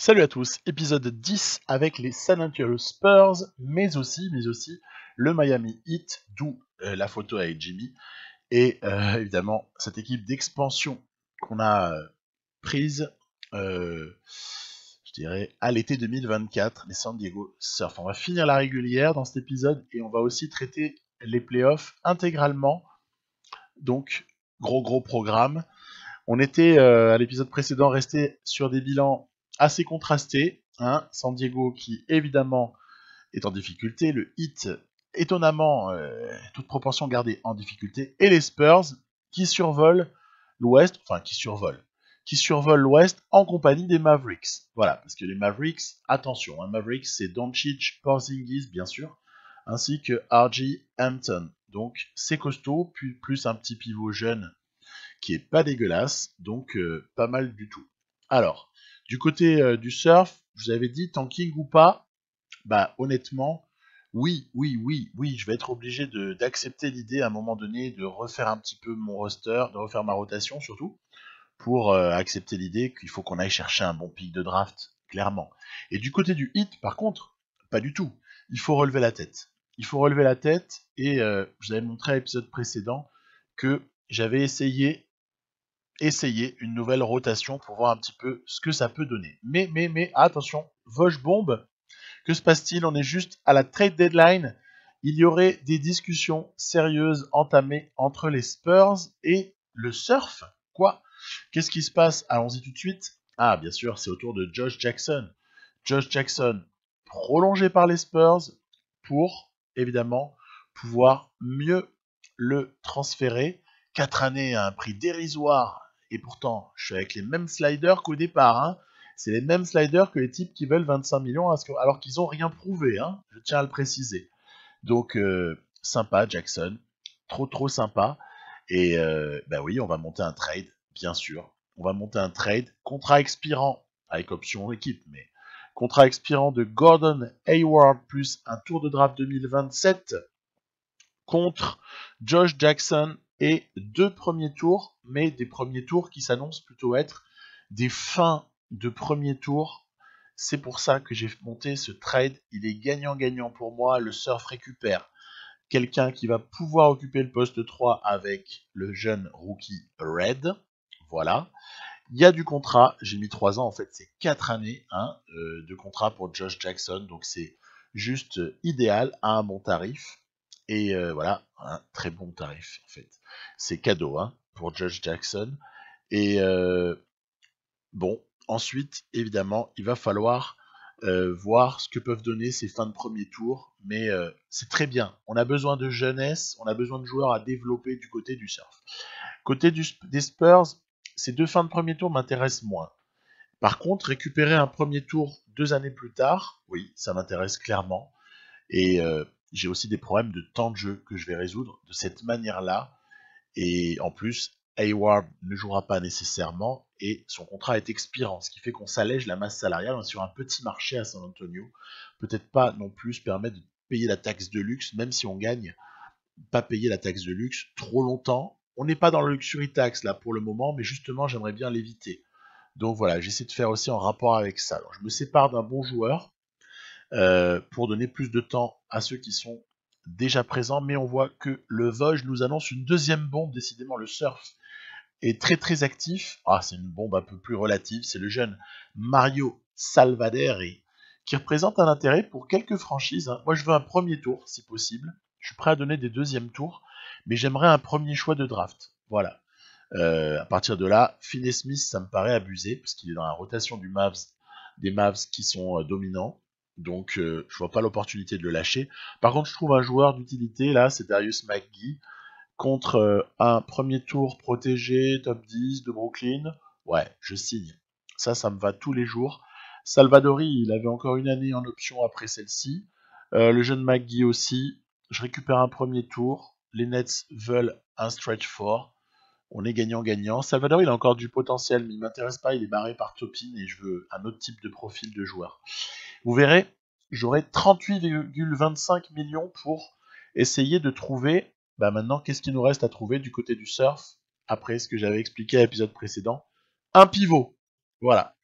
Salut à tous, épisode 10 avec les San Antonio Spurs, mais aussi le Miami Heat, d'où la photo avec Jimmy, et évidemment cette équipe d'expansion qu'on a prise, je dirais, à l'été 2024, les San Diego Surf. On va finir la régulière dans cet épisode et on va aussi traiter les playoffs intégralement, donc gros programme. On était à l'épisode précédent resté sur des bilans assez contrastés. San Diego qui évidemment est en difficulté, le Heat étonnamment, toute proportion gardée, en difficulté, et les Spurs qui survolent l'Ouest, qui survolent l'Ouest en compagnie des Mavericks. Voilà, parce que les Mavericks, attention, Mavericks c'est Doncic, Porzingis bien sûr, ainsi que R.J. Hampton. Donc c'est costaud, plus un petit pivot jeune qui est pas dégueulasse, donc pas mal du tout. Alors, du côté du surf, je vous avais dit tanking ou pas, bah honnêtement, oui, je vais être obligé d'accepter l'idée à un moment donné de refaire un petit peu mon roster, de refaire ma rotation surtout, pour accepter l'idée qu'il faut qu'on aille chercher un bon pic de draft, clairement. Et du côté du hit, par contre, pas du tout. Il faut relever la tête. Il faut relever la tête, et je vous avais montré à l'épisode précédent que j'avais essayer une nouvelle rotation pour voir un petit peu ce que ça peut donner. Mais, attention, Vosges bombe. Que se passe-t-il? On est juste à la trade deadline. Il y aurait des discussions sérieuses entamées entre les Spurs et le Surf. Quoi? Qu'est-ce qui se passe? Allons-y tout de suite. Ah, bien sûr, c'est autour de Josh Jackson. Josh Jackson, prolongé par les Spurs pour, évidemment, pouvoir mieux le transférer. 4 années à un prix dérisoire. Et pourtant, je suis avec les mêmes sliders qu'au départ. C'est les mêmes sliders que les types qui veulent 25 millions alors qu'ils n'ont rien prouvé. Je tiens à le préciser. Donc, sympa, Jackson. Trop sympa. Et bah oui, on va monter un trade, bien sûr. On va monter un trade. Contrat expirant, avec option équipe, mais contrat expirant de Gordon Hayward plus un tour de draft 2027 contre Josh Jackson et 2 premiers tours, mais des premiers tours qui s'annoncent plutôt être des fins de premier tour. C'est pour ça que j'ai monté ce trade. Il est gagnant-gagnant pour moi. Le Surf récupère quelqu'un qui va pouvoir occuper le poste 3 avec le jeune rookie Red. Voilà. Il y a du contrat. J'ai mis 3 ans. En fait, c'est 4 années de contrat pour Josh Jackson. Donc, c'est juste idéal à un bon tarif. Et voilà, un très bon tarif, en fait. C'est cadeau pour Josh Jackson. Et bon, ensuite, évidemment, il va falloir voir ce que peuvent donner ces fins de premier tour. Mais c'est très bien. On a besoin de jeunesse, on a besoin de joueurs à développer du côté du surf. Côté des Spurs, ces 2 fins de premier tour m'intéressent moins. Par contre, récupérer un premier tour 2 années plus tard, oui, ça m'intéresse clairement. Et j'ai aussi des problèmes de temps de jeu que je vais résoudre de cette manière-là. Et en plus, Hayward ne jouera pas nécessairement et son contrat est expirant, ce qui fait qu'on s'allège la masse salariale. On est sur un petit marché à San Antonio. Peut-être pas non plus se permettre de payer la taxe de luxe, même si on gagne, pas payer la taxe de luxe trop longtemps. On n'est pas dans le luxury tax là pour le moment, mais justement j'aimerais bien l'éviter. Donc voilà, j'essaie de faire aussi en rapport avec ça. Alors, je me sépare d'un bon joueur pour donner plus de temps à ceux qui sont déjà présents, mais on voit que le Vosges nous annonce une deuxième bombe. Décidément, le surf est très actif. Ah, c'est une bombe un peu plus relative. C'est le jeune Mario Salvaderi qui représente un intérêt pour quelques franchises. Moi, je veux un premier tour, si possible. Je suis prêt à donner des deuxièmes tours, mais j'aimerais un premier choix de draft. Voilà. À partir de là, Finney-Smith, ça me paraît abusé, parce qu'il est dans la rotation des Mavs qui sont dominants. Donc, je vois pas l'opportunité de le lâcher. Par contre, je trouve un joueur d'utilité, là, c'est Darius McGee, contre un premier tour protégé, top 10 de Brooklyn. Ouais, je signe. Ça me va tous les jours. Salvadori, il avait encore une année en option après celle-ci. Le jeune McGee aussi. Je récupère un premier tour. Les Nets veulent un stretch 4. On est gagnant-gagnant. Salvador, il a encore du potentiel, mais il m'intéresse pas. Il est barré par Topin et je veux un autre type de profil de joueur. Vous verrez, j'aurai 38,25 millions pour essayer de trouver. Bah maintenant, qu'est-ce qu'il nous reste à trouver du côté du surf? Après ce que j'avais expliqué à l'épisode précédent, un pivot. Voilà,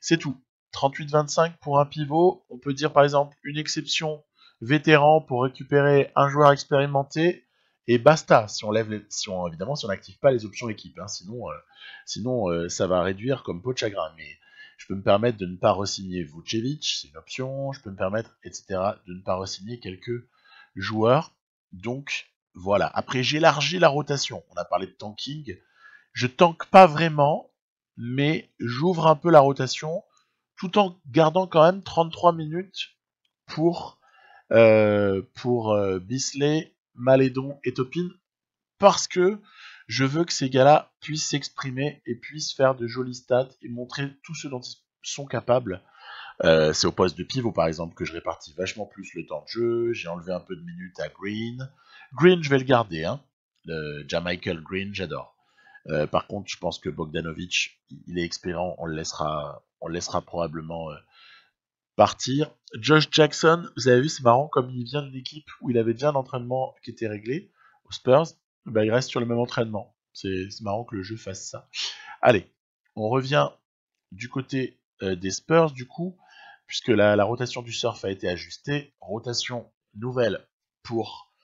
c'est tout. 38-25 pour un pivot. On peut dire par exemple une exception vétéran pour récupérer un joueur expérimenté et basta. Si on évidemment si on n'active pas les options équipe, hein, sinon ça va réduire comme peau de chagrin. Mais je peux me permettre de ne pas re-signer Vucevic, c'est une option. Je peux me permettre, etc., de ne pas re-signer quelques joueurs. Donc voilà. Après, j'élargis la rotation. On a parlé de tanking. Je tank pas vraiment, mais j'ouvre un peu la rotation tout en gardant quand même 33 minutes pour Bisley, Malédon et Topin, parce que je veux que ces gars-là puissent s'exprimer et puissent faire de jolis stats et montrer tout ce dont ils sont capables. C'est au poste de pivot par exemple que je répartis vachement plus le temps de jeu. J'ai enlevé un peu de minutes à Green. Green, je vais le garder, hein. Jamichael Green, j'adore. Par contre, je pense que Bogdanovic, il est expérimenté, on le laissera probablement partir. Josh Jackson, vous avez vu, c'est marrant, comme il vient d'une équipe où il avait déjà un entraînement qui était réglé, aux Spurs, bah, il reste sur le même entraînement. C'est marrant que le jeu fasse ça. Allez, on revient du côté des Spurs, du coup, puisque la rotation du surf a été ajustée. Rotation nouvelle pour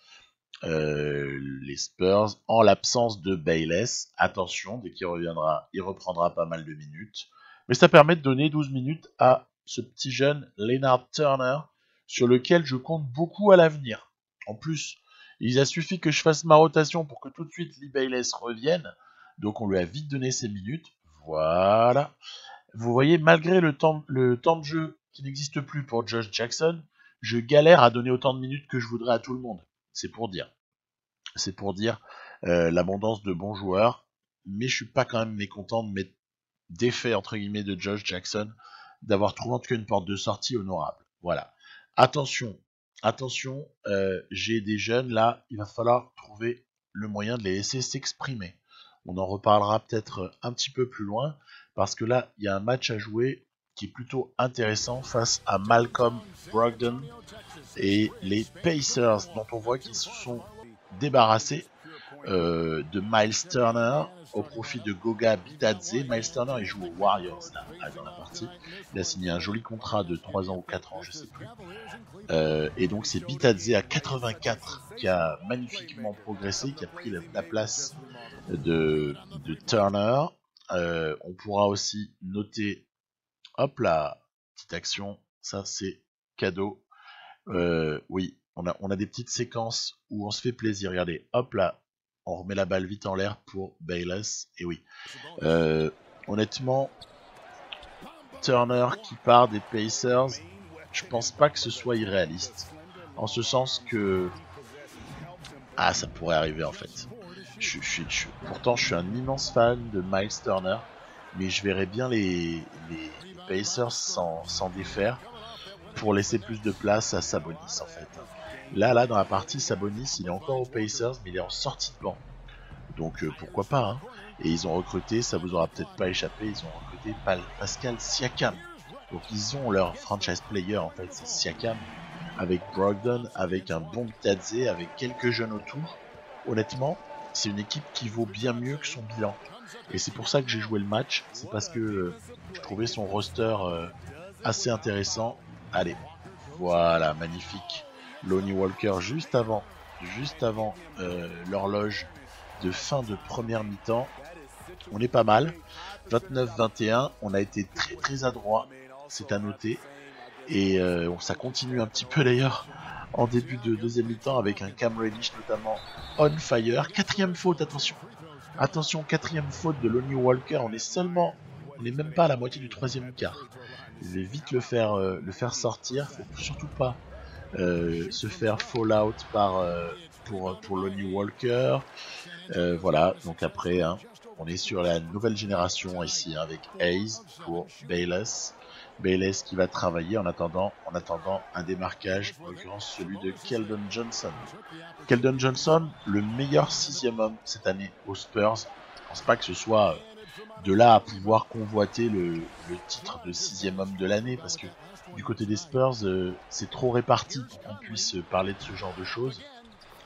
les Spurs, en l'absence de Bayless. Attention, dès qu'il reviendra, il reprendra pas mal de minutes. Mais ça permet de donner 12 minutes à ce petit jeune Leonard Turner, sur lequel je compte beaucoup à l'avenir. En plus, il a suffi que je fasse ma rotation pour que tout de suite Lee Bayless revienne. Donc on lui a vite donné ses minutes. Voilà. Vous voyez, malgré le temps de jeu qui n'existe plus pour Josh Jackson, je galère à donner autant de minutes que je voudrais à tout le monde. C'est pour dire. C'est pour dire l'abondance de bons joueurs. Mais je suis pas quand même mécontent de mettre d'effet entre guillemets de Josh Jackson, d'avoir trouvé en tout cas une porte de sortie honorable. Voilà. Attention, j'ai des jeunes là, il va falloir trouver le moyen de les laisser s'exprimer. On en reparlera peut-être un petit peu plus loin, parce que là, il y a un match à jouer qui est plutôt intéressant face à Malcolm Brogdon et les Pacers, dont on voit qu'ils se sont débarrassés de Miles Turner au profit de Goga Bitadze. Miles Turner, il joue aux Warriors là, dans la partie. Il a signé un joli contrat de 3 ans ou 4 ans, je sais plus. Et donc c'est Bitadze à 84 qui a magnifiquement progressé, qui a pris la place de Turner. On pourra aussi noter, hop là, petite action, ça c'est cadeau. Oui, on a des petites séquences où on se fait plaisir. Regardez, hop là, on remet la balle vite en l'air pour Bayless. Et oui, honnêtement, Turner qui part des Pacers, je pense pas que ce soit irréaliste. En ce sens que... Ah, ça pourrait arriver en fait. Pourtant, je suis un immense fan de Miles Turner, mais je verrais bien les Pacers s'en défaire pour laisser plus de place à Sabonis en fait. Là, dans la partie, Sabonis, il est encore aux Pacers, mais il est en sortie de banc. Donc pourquoi pas, hein. Et ils ont recruté, ça vous aura peut-être pas échappé, ils ont recruté Pascal Siakam. Donc ils ont leur franchise player en fait, c'est Siakam, avec Brogdon, avec un bon Bitadze, avec quelques jeunes autour. Honnêtement, c'est une équipe qui vaut bien mieux que son bilan. Et c'est pour ça que j'ai joué le match, c'est parce que je trouvais son roster assez intéressant. Allez, voilà, magnifique. Lonnie Walker juste avant l'horloge de fin de première mi-temps. On est pas mal. 29-21, on a été très très adroit, c'est à noter. Et ça continue un petit peu d'ailleurs en début de deuxième mi-temps avec un Cam Reddish notamment on fire. Quatrième faute, attention, quatrième faute de Lonnie Walker. On est même pas à la moitié du troisième quart. Je vais vite le faire sortir. Faut surtout pas se faire fall out pour Lonnie Walker. Voilà, donc après, hein, on est sur la nouvelle génération ici, hein, avec Hayes pour Bayless. Bayless qui va travailler en attendant un démarquage, en l'occurrence celui de Keldon Johnson. Keldon Johnson, le meilleur 6e homme cette année aux Spurs. Je pense pas que ce soit de là à pouvoir convoiter le titre de 6e homme de l'année, parce que du côté des Spurs, c'est trop réparti pour qu'on puisse parler de ce genre de choses.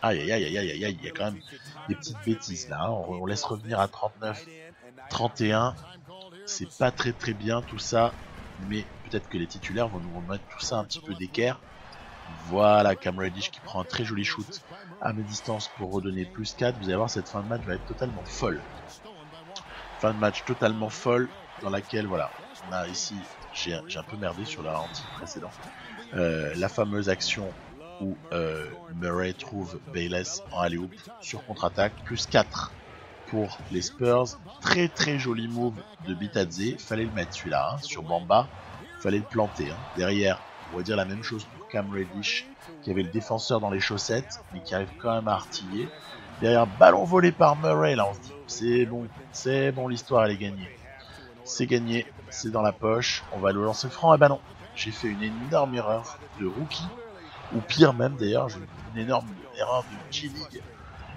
Aïe, il y a quand même des petites bêtises là, hein. On laisse revenir à 39-31. C'est pas très très bien tout ça, mais peut-être que les titulaires vont nous remettre tout ça un petit peu d'équerre. Voilà, Cam Reddish qui prend un très joli shoot à mi-distance pour redonner plus 4. Vous allez voir, cette fin de match va être totalement folle. Fin de match totalement folle dans laquelle, voilà, on a ici, j'ai un peu merdé sur le ralenti précédent, la fameuse action où Murray trouve Bayless en alley-oop sur contre-attaque, plus 4 pour les Spurs. Très très joli move de Bitadze, fallait le mettre celui-là, hein, sur Bamba, fallait le planter. Hein. Derrière, on va dire la même chose pour Cam Reddish, qui avait le défenseur dans les chaussettes, mais qui arrive quand même à artiller. Derrière, ballon volé par Murray, là on se dit, c'est bon, l'histoire elle est gagnée. C'est gagné, c'est dans la poche, on va le lancer franc. Ah bah non, j'ai fait une énorme erreur de rookie, ou pire même d'ailleurs, j'ai une énorme erreur de G-League.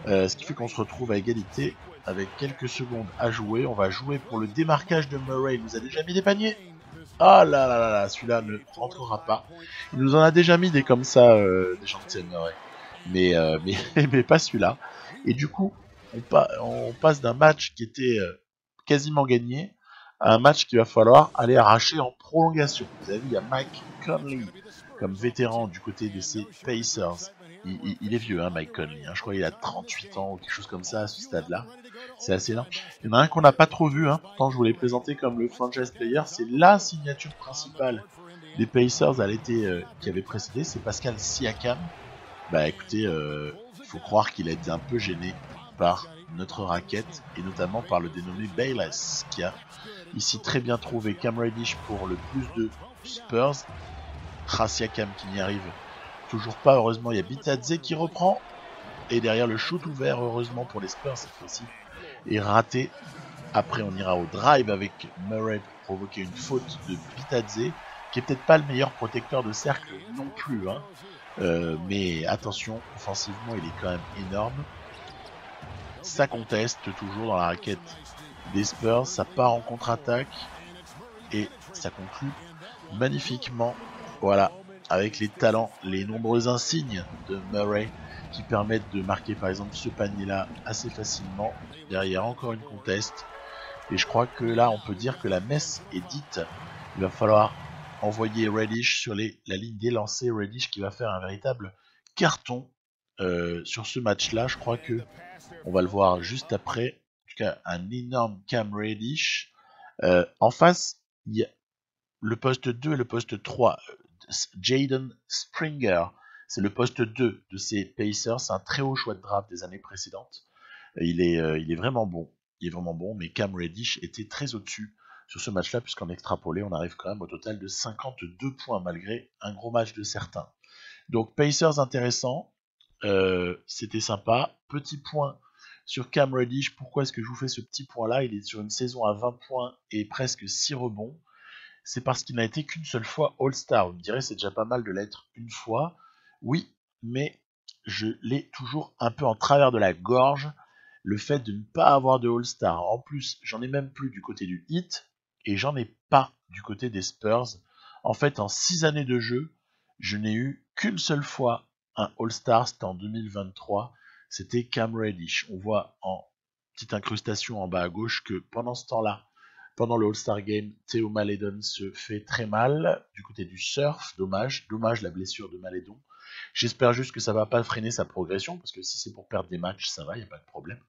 Ce qui fait qu'on se retrouve à égalité avec quelques secondes à jouer. On va jouer pour le démarquage de Murray. Il nous a déjà mis des paniers. Ah là là là là, celui-là ne rentrera pas. Il nous en a déjà mis des comme ça, des gens de Murray. Mais pas celui-là. Et du coup, on passe d'un match qui était quasiment gagné à un match qu'il va falloir aller arracher en prolongation. Vous avez vu, il y a Mike Conley comme vétéran du côté de ces Pacers. Il est vieux, hein, Mike Conley. Hein. Je crois qu'il a 38 ans ou quelque chose comme ça à ce stade-là. C'est assez énorme. Il y en a un qu'on n'a pas trop vu, hein. Pourtant je vous l'ai présenté comme le franchise player. C'est la signature principale des Pacers à l'été qui avait précédé. C'est Pascal Siakam. Bah écoutez, il faut croire qu'il a été un peu gêné par notre raquette et notamment par le dénommé Bayless qui a ici très bien trouvé Cam Reddish pour le plus de Spurs. Siakam qui n'y arrive toujours pas, heureusement il y a Bitadze qui reprend et derrière le shoot ouvert, heureusement pour les Spurs cette fois-ci, est raté. Après on ira au drive avec Murray pour provoquer une faute de Bitadze qui est peut-être pas le meilleur protecteur de cercle non plus, hein. Mais attention, offensivement il est quand même énorme. Ça conteste toujours dans la raquette des Spurs, ça part en contre-attaque et ça conclut magnifiquement. Voilà, avec les talents, les nombreux insignes de Murray qui permettent de marquer par exemple ce panier-là assez facilement. Derrière encore une conteste. Et je crois que là on peut dire que la messe est dite. Il va falloir envoyer Reddish sur la ligne des lancers. Reddish qui va faire un véritable carton sur ce match-là. Je crois que on va le voir juste après. En tout cas, un énorme Cam Reddish. En face, il y a le poste 2 et le poste 3. Jaden Springer, c'est le poste 2 de ces Pacers. C'est un très haut choix de draft des années précédentes. Il est vraiment bon. Il est vraiment bon, mais Cam Reddish était très au-dessus sur ce match-là, puisqu'en extrapolé, on arrive quand même au total de 52 points, malgré un gros match de certains. Donc Pacers intéressant, c'était sympa. Petit point sur Cam Reddish. Pourquoi est-ce que je vous fais ce petit point-là? Il est sur une saison à 20 points et presque 6 rebonds. C'est parce qu'il n'a été qu'une seule fois All-Star. Vous me direz, c'est déjà pas mal de l'être une fois. Oui, mais je l'ai toujours un peu en travers de la gorge, le fait de ne pas avoir de All-Star. En plus, j'en ai même plus du côté du Heat, et j'en ai pas du côté des Spurs. En fait, en 6 années de jeu, je n'ai eu qu'une seule fois un All-Star, c'était en 2023. C'était Cam Reddish. On voit en petite incrustation en bas à gauche que pendant ce temps-là, pendant le All-Star Game, Theo Maledon se fait très mal du côté du surf. Dommage la blessure de Maledon. J'espère juste que ça va pas freiner sa progression, parce que si c'est pour perdre des matchs, ça va, il n'y a pas de problème.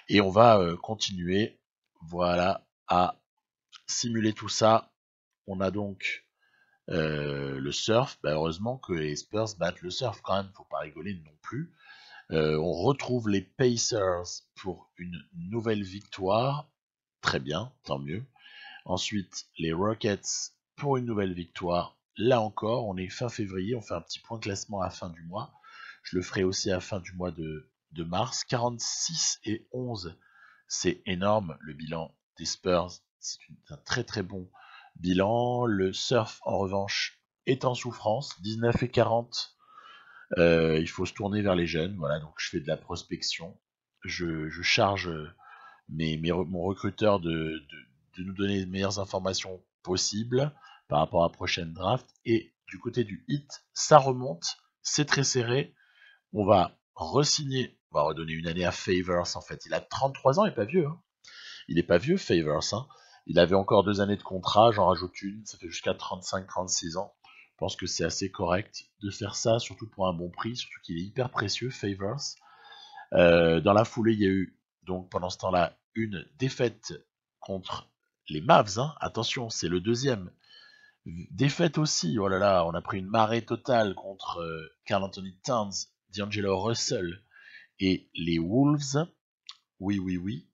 Et on va continuer, voilà, à simuler tout ça. On a donc le surf. Bah, heureusement que les Spurs battent le surf quand même, faut pas rigoler non plus. On retrouve les Pacers pour une nouvelle victoire. Très bien, tant mieux. Ensuite, les Rockets pour une nouvelle victoire. Là encore, on est fin février, on fait un petit point de classement à la fin du mois. Je le ferai aussi à la fin du mois de mars. 46 et 11, c'est énorme. Le bilan des Spurs, c'est un très très bon bilan. Le Surf, en revanche, est en souffrance. 19 et 40. Il faut se tourner vers les jeunes. Voilà, donc je fais de la prospection. Je charge mon recruteur de nous donner les meilleures informations possibles par rapport à la prochaine draft. Et du côté du Heat, ça remonte, c'est très serré. On va re-signer, on va redonner une année à Favors en fait. Il a 33 ans, il est pas vieux. Hein. Il est pas vieux, Favors. Hein. Il avait encore 2 années de contrat, j'en rajoute une, ça fait jusqu'à 35-36 ans. Je pense que c'est assez correct de faire ça, surtout pour un bon prix, surtout qu'il est hyper précieux, Favors. Dans la foulée, il y a eu, donc pendant ce temps-là, une défaite contre les Mavs. Hein. Attention, c'est le deuxième. Défaite aussi, oh là là, on a pris une marée totale contre Karl Anthony Towns, D'Angelo Russell et les Wolves. Oui, oui, oui.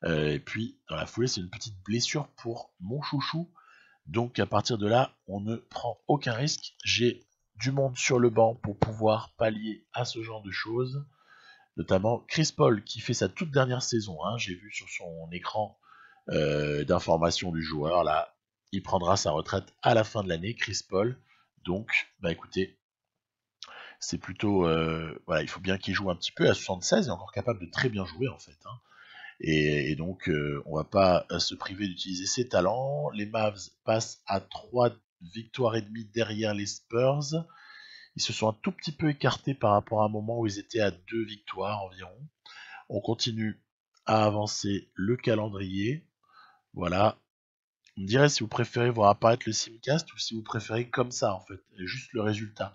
Et puis, dans la foulée, c'est une petite blessure pour mon chouchou. Donc, à partir de là, on ne prend aucun risque. J'ai du monde sur le banc pour pouvoir pallier à ce genre de choses. Notamment Chris Paul, qui fait sa toute dernière saison. Hein. J'ai vu sur son écran d'information du joueur, là, il prendra sa retraite à la fin de l'année, Chris Paul. Donc, bah écoutez, c'est plutôt... voilà, il faut bien qu'il joue un petit peu. À 76, il est encore capable de très bien jouer, en fait. Hein. Et donc, on va pas se priver d'utiliser ses talents. Les Mavs passent à 3 victoires et demie derrière les Spurs. Ils se sont un tout petit peu écartés par rapport à un moment où ils étaient à 2 victoires environ. On continue à avancer le calendrier. Voilà. Vous me direz si vous préférez voir apparaître le simcast ou si vous préférez comme ça, en fait, juste le résultat.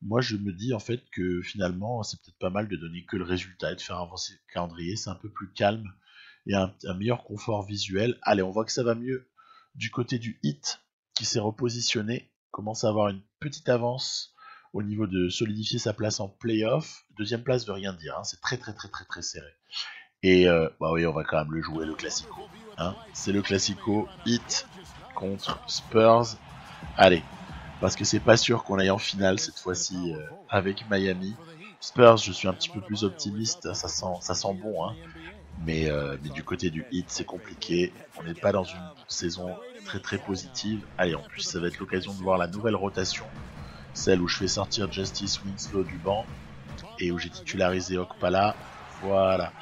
Moi, je me dis en fait que finalement, c'est peut-être pas mal de donner que le résultat et de faire avancer le calendrier. C'est un peu plus calme et un meilleur confort visuel. Allez, on voit que ça va mieux du côté du Heat qui s'est repositionné, commence à avoir une petite avance au niveau de solidifier sa place en playoff. Deuxième place veut rien dire, hein. C'est très très très très très serré. Et bah oui, on va quand même le jouer, le classico. Hein. C'est le classico Heat contre Spurs. Allez, parce que c'est pas sûr qu'on aille en finale cette fois-ci avec Miami. Spurs, je suis un petit peu plus optimiste, ça sent bon, hein. Mais du côté du Heat, c'est compliqué. On n'est pas dans une saison très très positive. Allez, en plus, ça va être l'occasion de voir la nouvelle rotation, celle où je fais sortir Justice Winslow du banc et où j'ai titularisé Okpala. Voilà.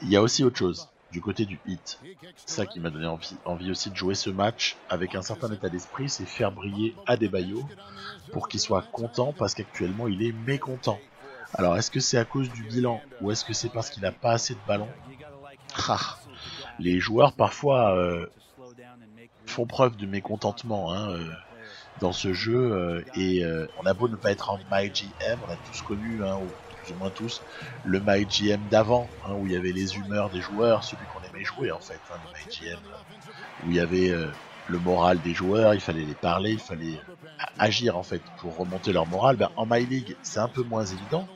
Il y a aussi autre chose du côté du Heat. Ça qui m'a donné envie aussi de jouer ce match avec un certain état d'esprit, c'est faire briller Adebayo pour qu'il soit content parce qu'actuellement il est mécontent. Alors est-ce que c'est à cause du bilan ou est-ce que c'est parce qu'il n'a pas assez de ballons? Les joueurs parfois font preuve de mécontentement hein, dans ce jeu et on a beau ne pas être en MyGM, on a tous connu hein, plus ou moins tous, le MyGM d'avant, hein, où il y avait les humeurs des joueurs, celui qu'on aimait jouer en fait, hein, le MyGM, où il y avait le moral des joueurs, il fallait les parler, il fallait agir en fait pour remonter leur morale. Ben, en My League, c'est un peu moins évident,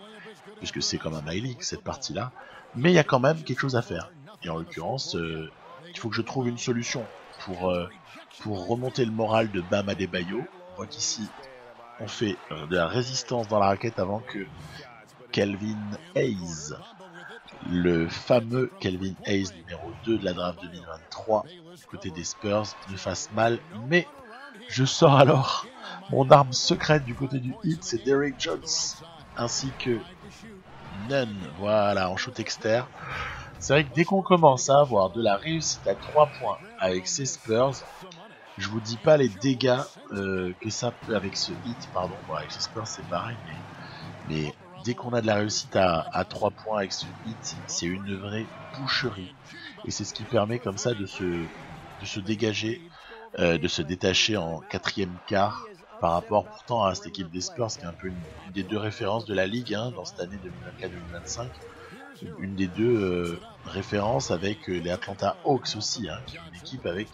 puisque c'est comme un My League cette partie-là, mais il y a quand même quelque chose à faire. Et en l'occurrence, il faut que je trouve une solution pour remonter le moral de Bam Adebayo. On voit qu'ici, on fait de la résistance dans la raquette avant que Kelvin Hayes, le fameux Kelvin Hayes numéro 2 de la draft 2023 côté des Spurs, ne fasse mal, mais je sors alors mon arme secrète du côté du Heat, c'est Derrick Jones ainsi que Nunn, voilà, en shoot externe. C'est vrai que dès qu'on commence à avoir de la réussite à 3 points avec ces Spurs, je vous dis pas les dégâts que ça peut avec ce Heat, pardon, bon, avec ces Spurs c'est pareil, mais dès qu'on a de la réussite à 3 points avec ce Heat, c'est une vraie boucherie. Et c'est ce qui permet comme ça de se dégager, de se détacher en quatrième quart par rapport pourtant à cette équipe des Spurs qui est un peu une des deux références de la Ligue hein, dans cette année 2024-2025. Une des deux références avec les Atlanta Hawks aussi, hein, qui est une équipe avec,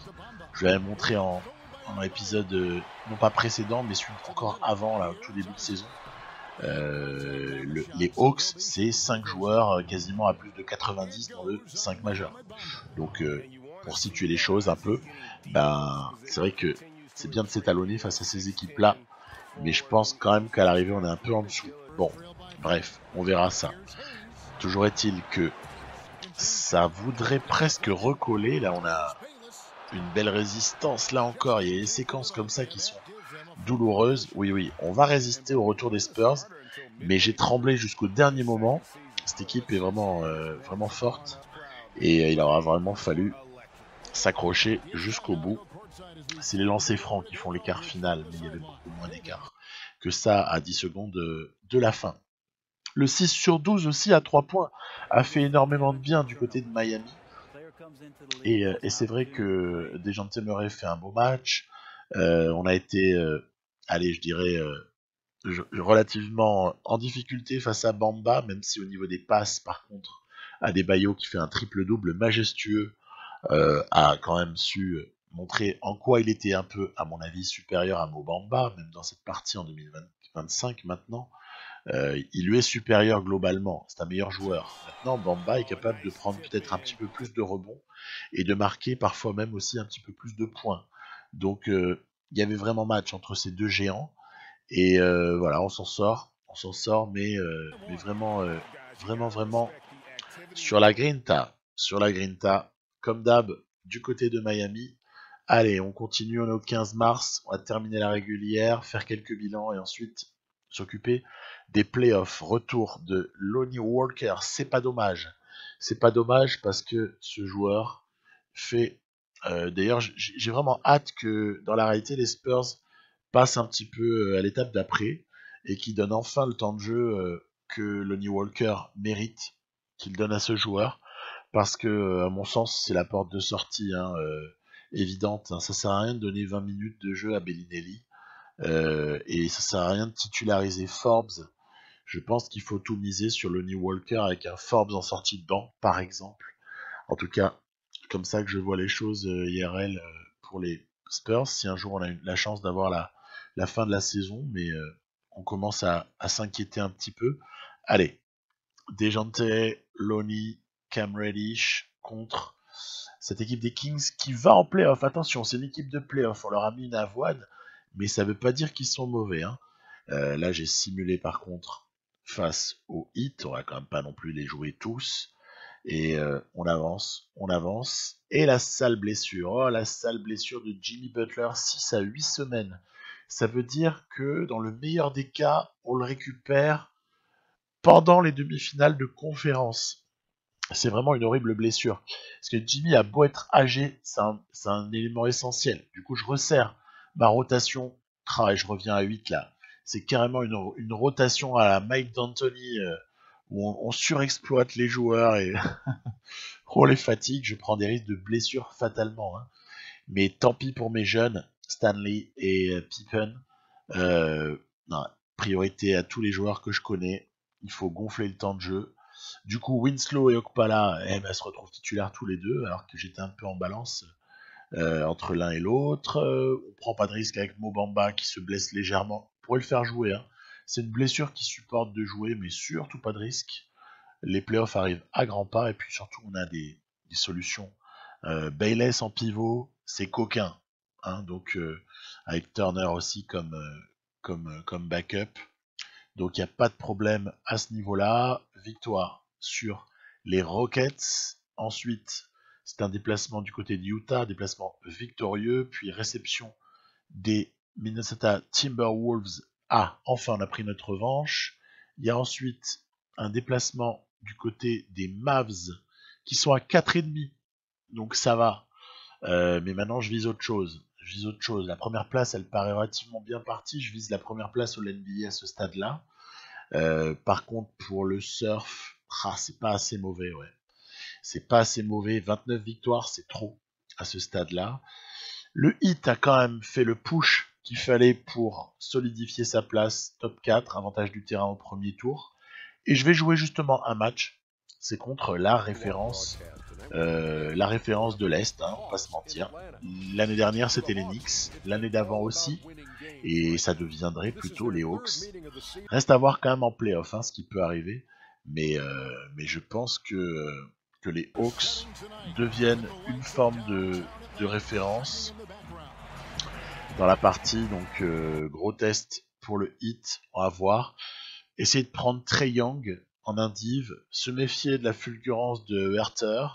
je l'avais montré en épisode non pas précédent mais celui encore avant, là, au tout début de saison. Les Hawks, c'est 5 joueurs quasiment à plus de 90 dans le 5 majeur. Donc, pour situer les choses un peu, ben, c'est vrai que c'est bien de s'étalonner face à ces équipes-là, mais je pense quand même qu'à l'arrivée, on est un peu en dessous. Bon, bref, on verra ça. Toujours est-il que ça voudrait presque recoller. Là, on a une belle résistance. Là encore, il y a des séquences comme ça qui sont douloureuse. Oui, on va résister au retour des Spurs, mais j'ai tremblé jusqu'au dernier moment. Cette équipe est vraiment, vraiment forte et il aura vraiment fallu s'accrocher jusqu'au bout. C'est les lancers francs qui font l'écart final, mais il y avait beaucoup moins d'écart que ça à 10 secondes de la fin. Le 6 sur 12 aussi à 3 points a fait énormément de bien du côté de Miami. Et c'est vrai que Dejounte Murray fait un beau match. On a été, allez, je dirais, relativement en difficulté face à Bamba, même si au niveau des passes, par contre, Adebayo qui fait un triple-double majestueux a quand même su montrer en quoi il était un peu, à mon avis, supérieur à Mo Bamba, même dans cette partie en 2025 maintenant. Il lui est supérieur globalement, c'est un meilleur joueur. Maintenant, Bamba est capable de prendre peut-être un petit peu plus de rebonds et de marquer parfois même aussi un petit peu plus de points. Donc il y avait vraiment match entre ces deux géants et voilà, on s'en sort, mais vraiment, vraiment sur la grinta, comme d'hab du côté de Miami. Allez, on continue, on est au 15 mars, on va terminer la régulière, faire quelques bilans et ensuite s'occuper des playoffs. Retour de Lonnie Walker, c'est pas dommage. C'est pas dommage parce que ce joueur fait... D'ailleurs, j'ai vraiment hâte que dans la réalité, les Spurs passent un petit peu à l'étape d'après et qui donnent enfin le temps de jeu que Lonnie Walker mérite, qu'il donne à ce joueur. Parce que, à mon sens, c'est la porte de sortie évidente. Hein. Ça sert à rien de donner 20 minutes de jeu à Bellinelli. Et ça sert à rien de titulariser Forbes. Je pense qu'il faut tout miser sur Lonnie Walker avec un Forbes en sortie de banc, par exemple. En tout cas, comme ça que je vois les choses IRL pour les Spurs. Si un jour on a la chance d'avoir la fin de la saison, mais on commence à s'inquiéter un petit peu. Allez, Dejounte, Lonnie, Cam Reddish contre cette équipe des Kings qui va en playoff. Attention, c'est une équipe de playoff. On leur a mis une avoine, mais ça veut pas dire qu'ils sont mauvais. Hein. Là, j'ai simulé par contre face au Heat. On va quand même pas non plus les jouer tous. Et on avance. Et la sale blessure. Oh, la sale blessure de Jimmy Butler, 6 à 8 semaines. Ça veut dire que dans le meilleur des cas, on le récupère pendant les demi-finales de conférence. C'est vraiment une horrible blessure. Parce que Jimmy a beau être âgé, c'est un élément essentiel. Du coup, je resserre ma rotation. Et je reviens à 8 là. C'est carrément une rotation à la Mike D'Antoni où on surexploite les joueurs et on les fatigue. Je prends des risques de blessures fatalement. Hein. Mais tant pis pour mes jeunes, Stanley et Pippen. Non, priorité à tous les joueurs que je connais. Il faut gonfler le temps de jeu. Du coup, Winslow et Okpala se retrouvent titulaires tous les deux, alors que j'étais un peu en balance entre l'un et l'autre. On prend pas de risque avec Mo Bamba qui se blesse légèrement. On pourrait le faire jouer. Hein. C'est une blessure qui supporte de jouer, mais surtout pas de risque. Les playoffs arrivent à grands pas, et puis surtout, on a des solutions. Bayless en pivot, c'est coquin. Hein, donc, avec Turner aussi comme backup. Donc il n'y a pas de problème à ce niveau-là. Victoire sur les Rockets. Ensuite, c'est un déplacement du côté de Utah, déplacement victorieux, puis réception des Minnesota Timberwolves. Ah, enfin on a pris notre revanche. Il y a ensuite un déplacement du côté des Mavs qui sont à 4,5. Donc ça va. Mais maintenant je vise autre chose. La première place, elle paraît relativement bien partie. Je vise la première place au NBA à ce stade-là. Par contre, pour le surf, c'est pas assez mauvais, ouais. C'est pas assez mauvais. 29 victoires, c'est trop à ce stade-là. Le Heat a quand même fait le push qu'il fallait pour solidifier sa place top 4, avantage du terrain au premier tour. Et je vais jouer justement un match. C'est contre la référence de l'Est, hein, on va pas se mentir. L'année dernière, c'était les Knicks, l'année d'avant aussi, et ça deviendrait plutôt les Hawks. Reste à voir quand même en playoff, hein, ce qui peut arriver, mais je pense que les Hawks deviennent une forme de référence dans la partie, donc gros test pour le Heat, on va voir. Essayer de prendre Trae Young en indiv, se méfier de la fulgurance de Herter.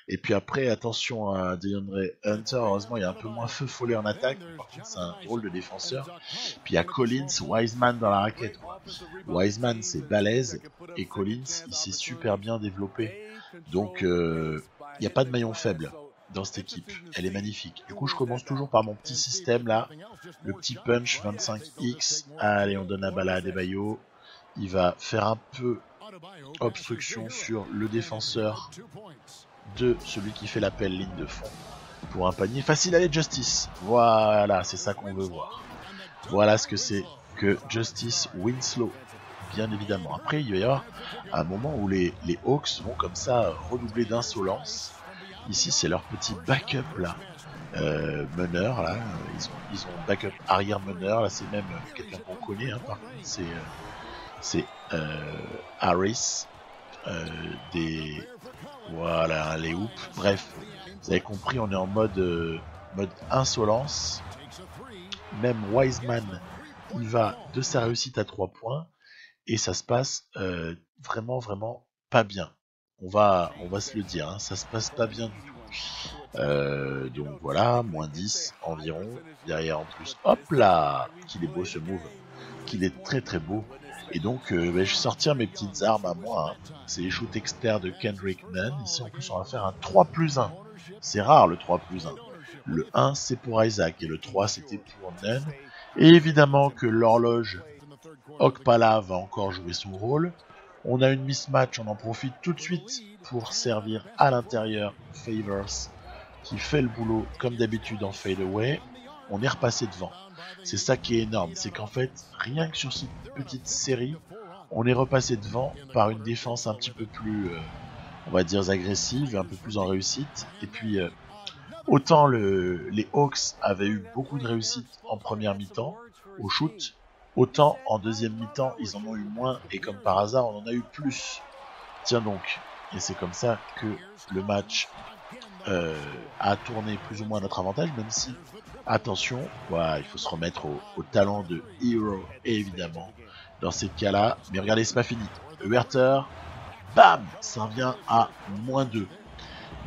Et puis après, attention à DeAndre Hunter. Heureusement, il y a un peu moins feu follet en attaque. Par contre, c'est un drôle de défenseur. Puis il y a Collins, Wiseman dans la raquette. Wiseman, c'est balèze. Et Collins, il s'est super bien développé. Donc, il n'y a pas de maillon faible dans cette équipe. Elle est magnifique. Du coup, je commence toujours par mon petit système là. Le petit punch 25X. Allez, on donne la balle à Adebayo. Il va faire un peu obstruction sur le défenseur de celui qui fait l'appel ligne de fond pour un panier facile. Allez, Justice. Voilà, c'est ça qu'on veut voir. Voilà ce que c'est que Justice Winslow, bien évidemment. Après, il va y avoir un moment où les Hawks vont comme ça redoubler d'insolence. Ici, c'est leur petit backup là, meneur là. Ils ont backup arrière meneur là. C'est même quelqu'un qu'on connaît. Hein, par contre, c'est Harris des voilà les hoops. Bref, vous avez compris, on est en mode insolence. Même Wiseman, il va de sa réussite à 3 points et ça se passe vraiment pas bien. On va se le dire, hein, ça se passe pas bien du tout. Donc voilà, moins 10 environ. Derrière en plus, hop là, qu'il est beau ce move, qu'il est très beau. Et donc je vais sortir mes petites armes à moi. Hein. C'est les shoots externes de Kendrick Nunn. Ici en plus on va faire un 3+1. C'est rare le 3+1. Le 1 c'est pour Isaac et le 3 c'était pour Nunn. Et évidemment que l'horloge Okpala va encore jouer son rôle. On a une mismatch, on en profite tout de suite pour servir à l'intérieur Favors qui fait le boulot comme d'habitude en fadeaway. On est repassé devant. C'est ça qui est énorme, c'est qu'en fait, rien que sur cette petite série, on est repassé devant par une défense un petit peu plus, on va dire, agressive, un peu plus en réussite. Et puis, autant les Hawks avaient eu beaucoup de réussite en première mi-temps au shoot, autant en deuxième mi-temps ils en ont eu moins et comme par hasard on en a eu plus. Tiens donc, et c'est comme ça que le match a tourné plus ou moins à notre avantage, même si, attention, voilà, il faut se remettre au talent de Hero évidemment dans ces cas-là. Mais regardez, c'est pas fini. Werther, bam, ça revient à -2.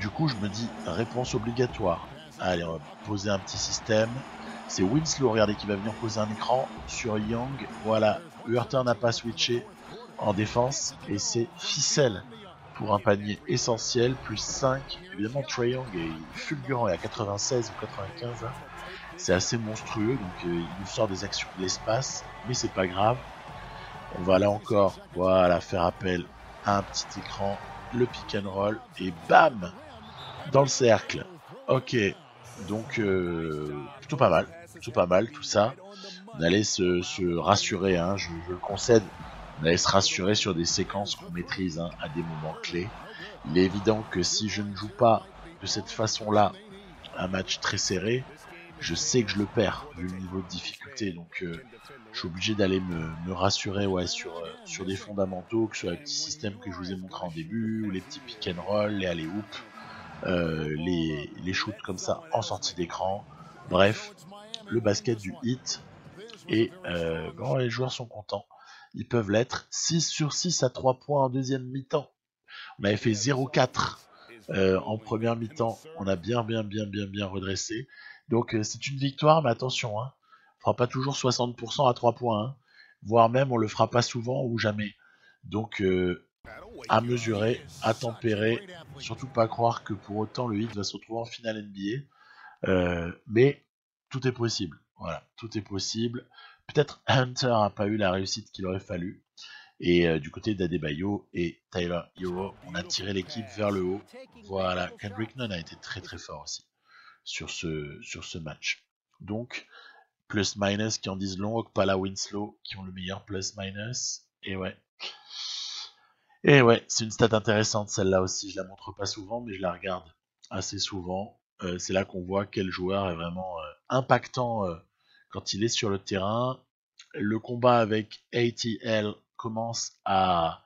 Du coup, je me dis, réponse obligatoire. Allez, on va poser un petit système. C'est Winslow, regardez, qui va venir poser un écran sur Young. Voilà, Huerta n'a pas switché en défense. Et c'est ficelle pour un panier essentiel, plus 5. Évidemment, Trae Young est fulgurant, il est à 96 ou 95. Hein. C'est assez monstrueux, donc il nous sort des actions de l'espace. Mais c'est pas grave. On va là encore, voilà, faire appel à un petit écran, le pick and roll, et bam, dans le cercle. Ok, donc plutôt pas mal tout ça. On allait se rassurer, hein, je le concède, on allait se rassurer sur des séquences qu'on maîtrise hein, à des moments clés. Il est évident que si je ne joue pas de cette façon-là un match très serré, je sais que je le perds vu le niveau de difficulté. Donc je suis obligé d'aller me rassurer ouais, sur des fondamentaux, que ce soit les petits systèmes que je vous ai montrés en début, ou les petits pick and roll, les alley-oops. Les shoots comme ça en sortie d'écran. Bref, le basket du hit. Et bon, les joueurs sont contents. Ils peuvent l'être. 6 sur 6 à 3 points en deuxième mi-temps. On avait fait 0-4 en première mi-temps. On a bien redressé. Donc c'est une victoire, mais attention, hein, on fera pas toujours 60% à 3 points. Hein, voire même on le fera pas souvent ou jamais. Donc à mesurer, à tempérer, surtout pas croire que pour autant le Heat va se retrouver en finale NBA. Mais tout est possible. Voilà, tout est possible. Peut-être Hunter n'a pas eu la réussite qu'il aurait fallu. Et du côté d'Adebayo et Tyler Hero, on a tiré l'équipe vers le haut. Voilà, Kendrick Nunn a été très fort aussi sur ce match. Donc, plus-minus qui en disent long, Okpala, Winslow qui ont le meilleur plus-minus. Et ouais, c'est une stat intéressante celle-là aussi. Je la montre pas souvent, mais je la regarde assez souvent. C'est là qu'on voit quel joueur est vraiment impactant quand il est sur le terrain. Le combat avec ATL commence à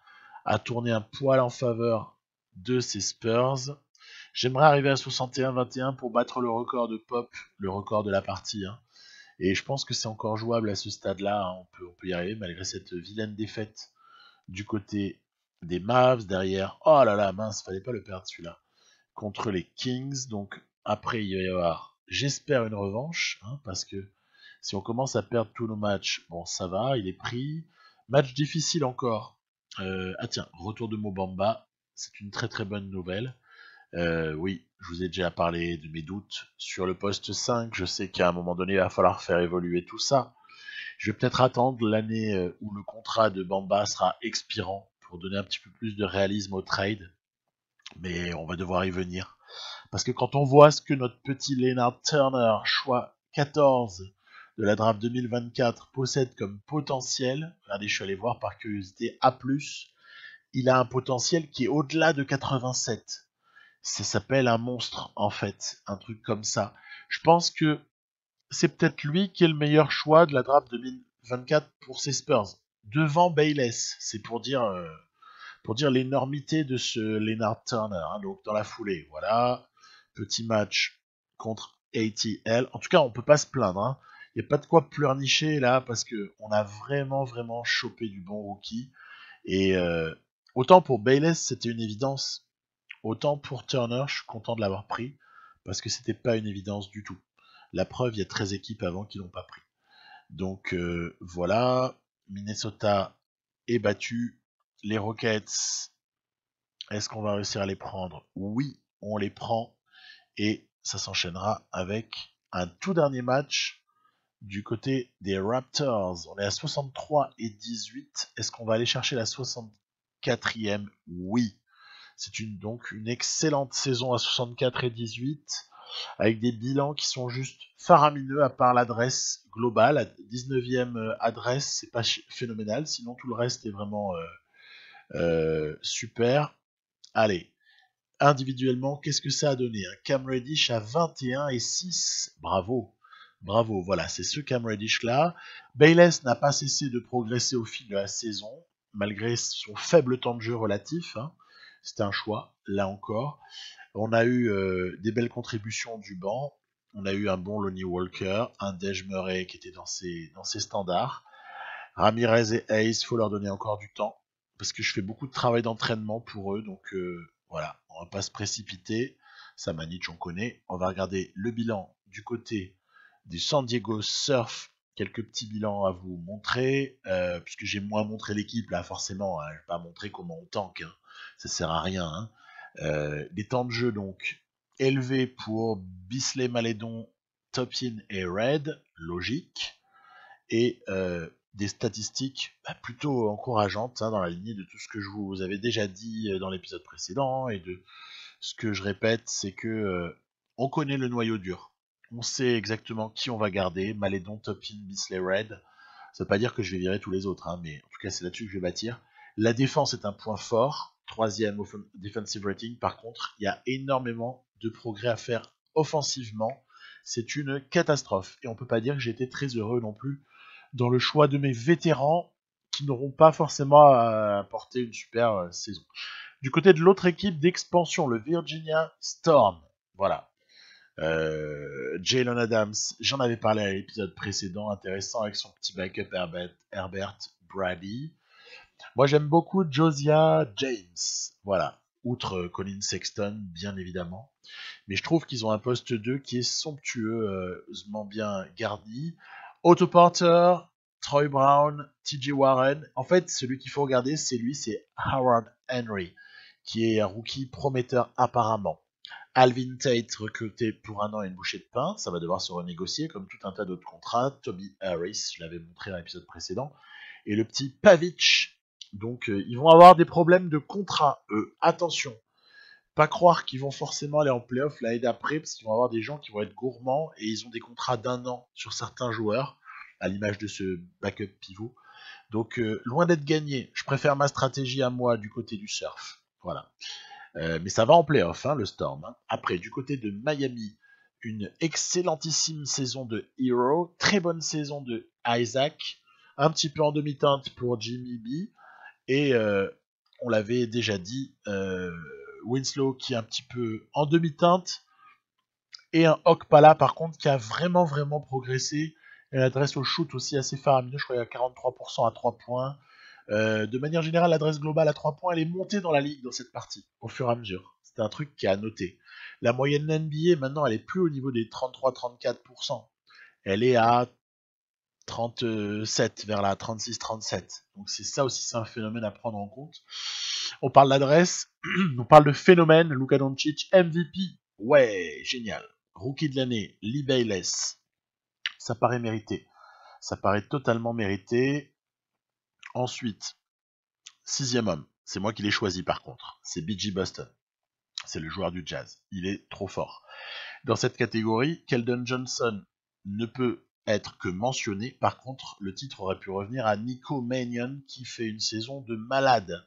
tourner un poil en faveur de ces Spurs. J'aimerais arriver à 61-21 pour battre le record de Pop, le record de la partie. Hein. Et je pense que c'est encore jouable à ce stade-là. Hein. On peut y arriver malgré cette vilaine défaite du côté des Mavs derrière. Oh là là, mince, fallait pas le perdre celui-là. Contre les Kings. Donc après, il va y avoir, j'espère, une revanche. Hein, parce que si on commence à perdre tous nos matchs, bon, ça va, il est pris. Match difficile encore. Ah tiens, retour de Mobamba. C'est une très bonne nouvelle. Oui, je vous ai déjà parlé de mes doutes sur le poste 5. Je sais qu'à un moment donné, il va falloir faire évoluer tout ça. Je vais peut-être attendre l'année où le contrat de Bamba sera expirant pour donner un petit peu plus de réalisme au trade. Mais on va devoir y venir. Parce que quand on voit ce que notre petit Leonard Turner, choix 14 de la draft 2024, possède comme potentiel, regardez, je suis allé voir par curiosité, A+, il a un potentiel qui est au-delà de 87. Ça s'appelle un monstre, en fait, un truc comme ça. Je pense que c'est peut-être lui qui est le meilleur choix de la draft 2024 pour ses Spurs. Devant Bayless, c'est pour dire l'énormité de ce Leonard Turner. Hein, donc dans la foulée, voilà, petit match contre ATL. En tout cas, on peut pas se plaindre. Hein. Il n'y a pas de quoi pleurnicher là parce que on a vraiment chopé du bon rookie. Et autant pour Bayless, c'était une évidence. Autant pour Turner, je suis content de l'avoir pris parce que c'était pas une évidence du tout. La preuve, il y a 13 équipes avant qui l'ont pas pris. Donc voilà, Minnesota est battu. Les Rockets, est-ce qu'on va réussir à les prendre? Oui, on les prend. Et ça s'enchaînera avec un tout dernier match du côté des Raptors. On est à 63 et 18. Est-ce qu'on va aller chercher la 64e? Oui. C'est donc une excellente saison à 64 et 18, avec des bilans qui sont juste faramineux, à part l'adresse globale. La 19e adresse, c'est pas phénoménal, sinon tout le reste est vraiment super. Allez, individuellement, qu'est-ce que ça a donné? Un Cam Reddish à 21 et 6. Bravo. Bravo, voilà, c'est ce Cam Reddish là. Bayless n'a pas cessé de progresser au fil de la saison, malgré son faible temps de jeu relatif. Hein. C'était un choix, là encore. On a eu des belles contributions du banc. On a eu un bon Lonnie Walker, un Dej Murray qui était dans ses standards. Ramirez et Hayes, faut leur donner encore du temps. Parce que je fais beaucoup de travail d'entraînement pour eux. Donc voilà, on va pas se précipiter. Samanich, on connaît. On va regarder le bilan du côté du San Diego Surf. Quelques petits bilans à vous montrer. Puisque j'ai moins montré l'équipe là, forcément. Hein, je vais pas montrer comment on tank. Hein. Ça sert à rien. Hein. Les temps de jeu donc élevés pour Bisley, Malédon, Topin et Red, logique, et des statistiques plutôt encourageantes hein, dans la lignée de tout ce que je vous avais déjà dit dans l'épisode précédent et de ce que je répète, c'est que on connaît le noyau dur. On sait exactement qui on va garder, Malédon, Topin, Bisley, Red. Ça veut pas dire que je vais virer tous les autres, hein, mais en tout cas c'est là-dessus que je vais bâtir. La défense est un point fort, 3e defensive rating. Par contre, il y a énormément de progrès à faire offensivement. C'est une catastrophe. Et on peut pas dire que j'ai été très heureux non plus dans le choix de mes vétérans qui n'auront pas forcément apporté une super saison. Du côté de l'autre équipe d'expansion, le Virginia Storm. Voilà. Jalen Adams, j'en avais parlé à l'épisode précédent, intéressant avec son petit backup Herbert Brady. Moi j'aime beaucoup Josiah James, voilà, outre Colin Sexton bien évidemment, mais je trouve qu'ils ont un poste 2 qui est somptueusement bien garni. Otto Porter, Troy Brown, TJ Warren, en fait celui qu'il faut regarder c'est Howard Henry, qui est un rookie prometteur apparemment. Alvin Tate recruté pour 1 an et une bouchée de pain, ça va devoir se renégocier comme tout un tas d'autres contrats. Toby Harris, je l'avais montré dans l'épisode précédent, et le petit Pavic. Donc ils vont avoir des problèmes de contrat, eux. Attention, pas croire qu'ils vont forcément aller en playoff l'année d'après, parce qu'ils vont avoir des gens qui vont être gourmands et ils ont des contrats d'1 an sur certains joueurs, à l'image de ce backup pivot. Donc loin d'être gagné, je préfère ma stratégie à moi du côté du surf. Voilà. Mais ça va en playoff, hein, le Storm. Hein. Après, du côté de Miami, une excellentissime saison de Hero, très bonne saison de Isaac, un petit peu en demi-teinte pour Jimmy B, et on l'avait déjà dit, Winslow qui est un petit peu en demi-teinte, et un Okpala par contre qui a vraiment progressé, et l'adresse au shoot aussi assez faramineux, je crois qu'il y a 43% à 3 points. De manière générale, l'adresse globale à 3 points, elle est montée dans la ligue dans cette partie, au fur et à mesure. C'est un truc qui est à noter. La moyenne NBA, maintenant, elle est plus au niveau des 33-34%. Elle est à 37, vers la 36-37. Donc c'est ça aussi, c'est un phénomène à prendre en compte. On parle d'adresse, on parle de phénomène, Luka Doncic, MVP. Ouais, génial. Rookie de l'année, Lee Bayless. Ça paraît mérité. Ça paraît totalement mérité. Ensuite, 6e homme, c'est moi qui l'ai choisi par contre, c'est BG Boston. c'est le joueur du Jazz. Il est trop fort. Dans cette catégorie, Keldon Johnson ne peut être que mentionné. Par contre, le titre aurait pu revenir à Nico Mannion qui fait une saison de malade.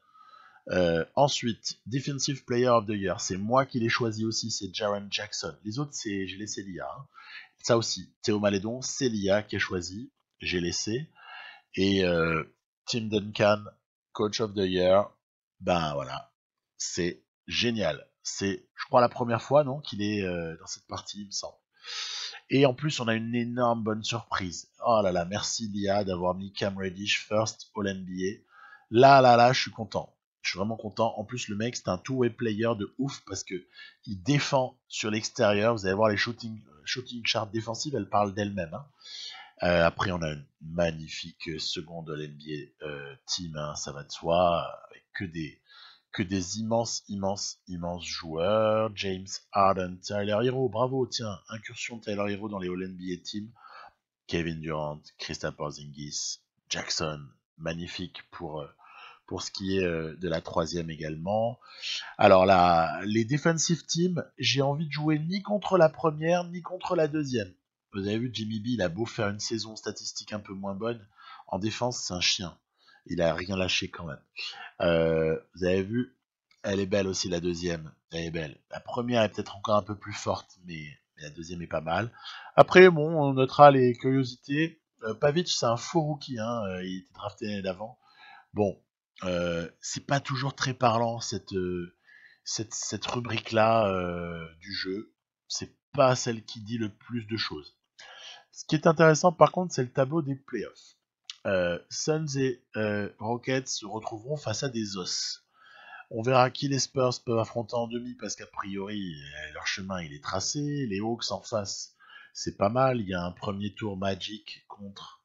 Ensuite, Defensive Player of the Year, c'est moi qui l'ai choisi aussi, c'est Jaren Jackson. Les autres, j'ai laissé l'IA. Hein. Ça aussi, Théo Malédon, c'est l'IA qui a choisi, j'ai laissé. Et Tim Duncan, Coach of the Year, ben voilà, c'est génial. C'est, je crois, la première fois, non, qu'il est dans cette partie, il me semble. Et en plus, on a une énorme bonne surprise. Oh là là, merci Lia d'avoir mis Cam Reddish first All-NBA. Là, je suis content. Je suis vraiment content. En plus, le mec, c'est un two-way player de ouf parce que il défend sur l'extérieur. Vous allez voir les shooting charts défensives, elles parlent d'elles-mêmes. Hein. Après, on a une magnifique seconde All-NBA team, hein, ça va de soi, avec que des immenses joueurs. James Harden, Tyler Hero, bravo, tiens, incursion de Tyler Hero dans les All-NBA Team. Kevin Durant, Kristaps Porzingis, Jackson, magnifique pour ce qui est de la troisième également. Alors là, les defensive teams, j'ai envie de jouer ni contre la première, ni contre la deuxième. Vous avez vu, Jimmy B, il a beau faire une saison statistique un peu moins bonne, en défense, c'est un chien. Il a rien lâché quand même. Vous avez vu, elle est belle aussi la deuxième, elle est belle. La première est peut-être encore un peu plus forte, mais la deuxième est pas mal. Après, bon, on notera les curiosités. Pavic, c'est un faux rookie, hein, il était drafté l'année d'avant. Bon, c'est pas toujours très parlant cette rubrique-là du jeu. C'est pas celle qui dit le plus de choses. Ce qui est intéressant par contre, c'est le tableau des playoffs. Suns et Rockets se retrouveront face à des os. On verra qui les Spurs peuvent affronter en demi parce qu'a priori leur chemin il est tracé. Les Hawks en face, c'est pas mal. Il y a un premier tour Magic contre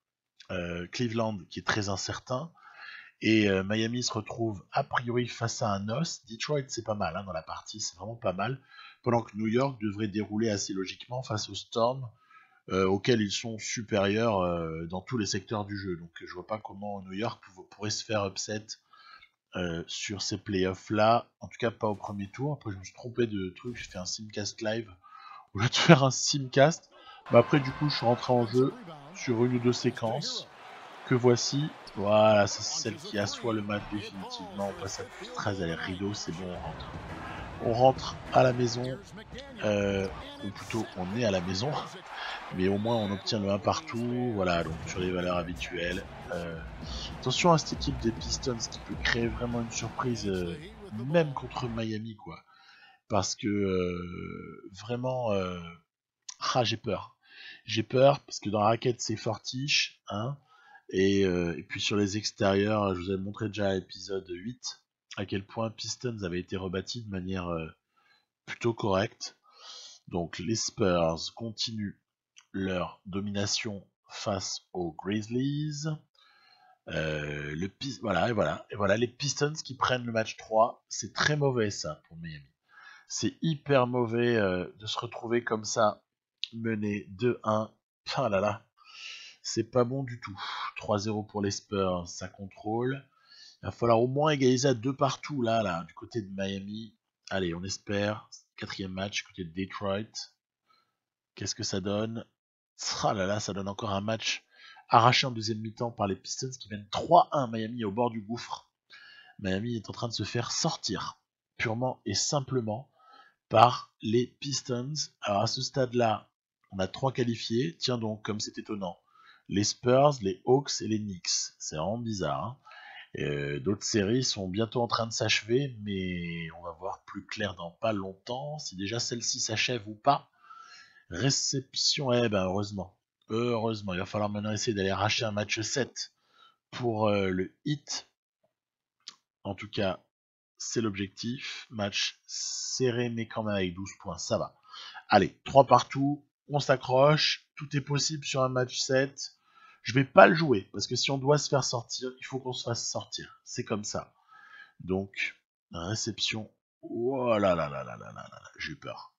Cleveland qui est très incertain. Et Miami se retrouve a priori face à un os. Detroit c'est pas mal hein, dans la partie, c'est vraiment pas mal. Pendant que New York devrait dérouler assez logiquement face au Storm. Auxquels ils sont supérieurs dans tous les secteurs du jeu. Donc je vois pas comment New York pourrait se faire upset sur ces playoffs là. En tout cas pas au premier tour. Après je me suis trompé de truc, j'ai fait un simcast live au lieu de faire un simcast. Mais après du coup je suis rentré en jeu sur une ou deux séquences que voici. Voilà, c'est celle qui assoit le match définitivement. On passe à plus 13 à les rideaux, c'est bon, on rentre. On rentre à la maison, ou plutôt on est à la maison, mais au moins on obtient le 1 partout, voilà, donc sur les valeurs habituelles. Attention à cette équipe des Pistons qui peut créer vraiment une surprise, même contre Miami, quoi. Parce que vraiment, j'ai peur. J'ai peur parce que dans la raquette c'est fortiche, hein. Et puis sur les extérieurs, je vous avais montré déjà à l'épisode 8 à quel point Pistons avait été rebâti de manière plutôt correcte. Donc les Spurs continuent leur domination face aux Grizzlies. Voilà, les Pistons qui prennent le match 3, c'est très mauvais ça pour Miami. C'est hyper mauvais de se retrouver comme ça, mené 2-1. Ah là là, c'est pas bon du tout. 3-0 pour les Spurs, ça contrôle. Il va falloir au moins égaliser à 2 partout là, du côté de Miami. Allez, on espère. Quatrième match, côté de Detroit. Qu'est-ce que ça donne? Ah là là, ça donne encore un match arraché en deuxième mi-temps par les Pistons qui mènent 3-1. Miami au bord du gouffre. Miami est en train de se faire sortir purement et simplement par les Pistons. Alors à ce stade-là, on a 3 qualifiés. Tiens donc, comme c'est étonnant. Les Spurs, les Hawks et les Knicks. C'est vraiment bizarre. Hein. D'autres séries sont bientôt en train de s'achever, mais on va voir plus clair dans pas longtemps si déjà celle-ci s'achève ou pas. Réception, heureusement. Heureusement, il va falloir maintenant essayer d'aller arracher un match 7 pour le Heat. En tout cas, c'est l'objectif. Match serré, mais quand même avec 12 points, ça va. Allez, 3 partout, on s'accroche, tout est possible sur un match 7. Je vais pas le jouer, parce que si on doit se faire sortir, il faut qu'on se fasse sortir. C'est comme ça. Donc, réception. Oh là là là là là là là, j'ai eu peur.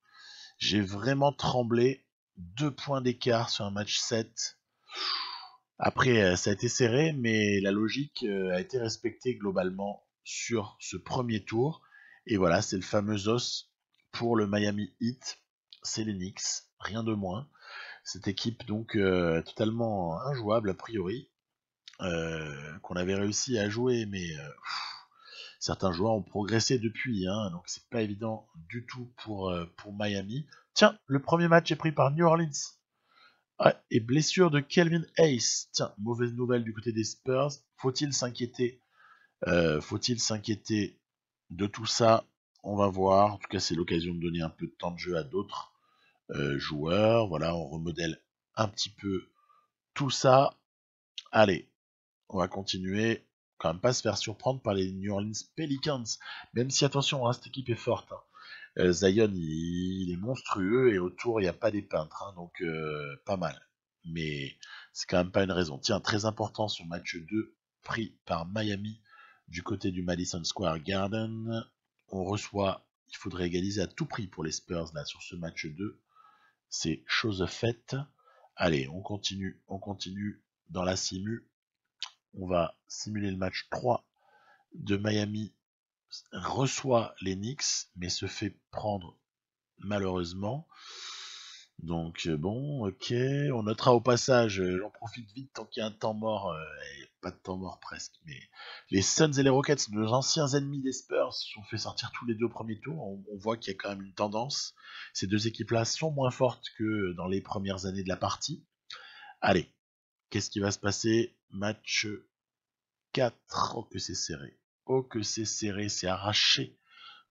J'ai vraiment tremblé. 2 points d'écart sur un match 7. Après, ça a été serré, mais la logique a été respectée globalement sur ce premier tour. Et voilà, c'est le fameux os pour le Miami Heat, c'est les Knicks, rien de moins. Cette équipe donc totalement injouable a priori, qu'on avait réussi à jouer, mais certains joueurs ont progressé depuis, hein, donc c'est pas évident du tout pour Miami. Tiens, le premier match est pris par New Orleans. Ouais, et blessure de Kelvin Hayes. Tiens, mauvaise nouvelle du côté des Spurs. Faut-il s'inquiéter de tout ça? On va voir. En tout cas, c'est l'occasion de donner un peu de temps de jeu à d'autres joueurs. Voilà, on remodèle un petit peu tout ça. Allez, on va continuer. Quand même pas se faire surprendre par les New Orleans Pelicans. Même si, attention, hein, cette équipe est forte. Hein. Zion, il est monstrueux et autour, il n'y a pas des peintres. Hein, donc, pas mal. Mais c'est quand même pas une raison. Tiens, très important, ce match 2 pris par Miami du côté du Madison Square Garden. On reçoit, il faudrait égaliser à tout prix pour les Spurs là sur ce match 2. C'est chose faite. Allez, on continue dans la simu. On va simuler le match 3 de Miami. Reçoit les Knicks, mais se fait prendre malheureusement. Donc bon, ok. On notera au passage, j'en profite vite tant qu'il y a un temps mort. Pas de temps mort presque, mais les Suns et les Rockets, nos anciens ennemis des Spurs, se sont fait sortir tous les deux au premier tour. On voit qu'il y a quand même une tendance. Ces deux équipes-là sont moins fortes que dans les premières années de la partie. Allez, qu'est-ce qui va se passer? Match 4. Oh que c'est serré. Oh que c'est serré, c'est arraché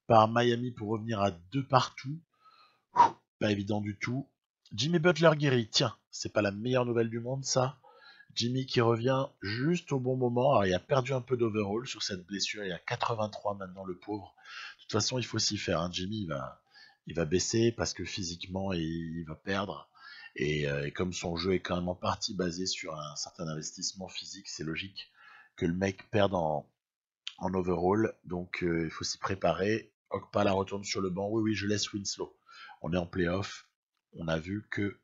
par Miami pour revenir à 2 partout. Pas évident du tout. Jimmy Butler guéri, tiens, c'est pas la meilleure nouvelle du monde ça. Jimmy qui revient juste au bon moment. Alors il a perdu un peu d'overall sur cette blessure, il a 83 maintenant le pauvre. De toute façon il faut s'y faire, hein. Jimmy il va baisser parce que physiquement il va perdre. Et comme son jeu est quand même en partie basé sur un certain investissement physique, c'est logique que le mec perde en overall. Donc il faut s'y préparer. Okpala retourne sur le banc. Oui, je laisse Winslow. On est en playoff. On a vu que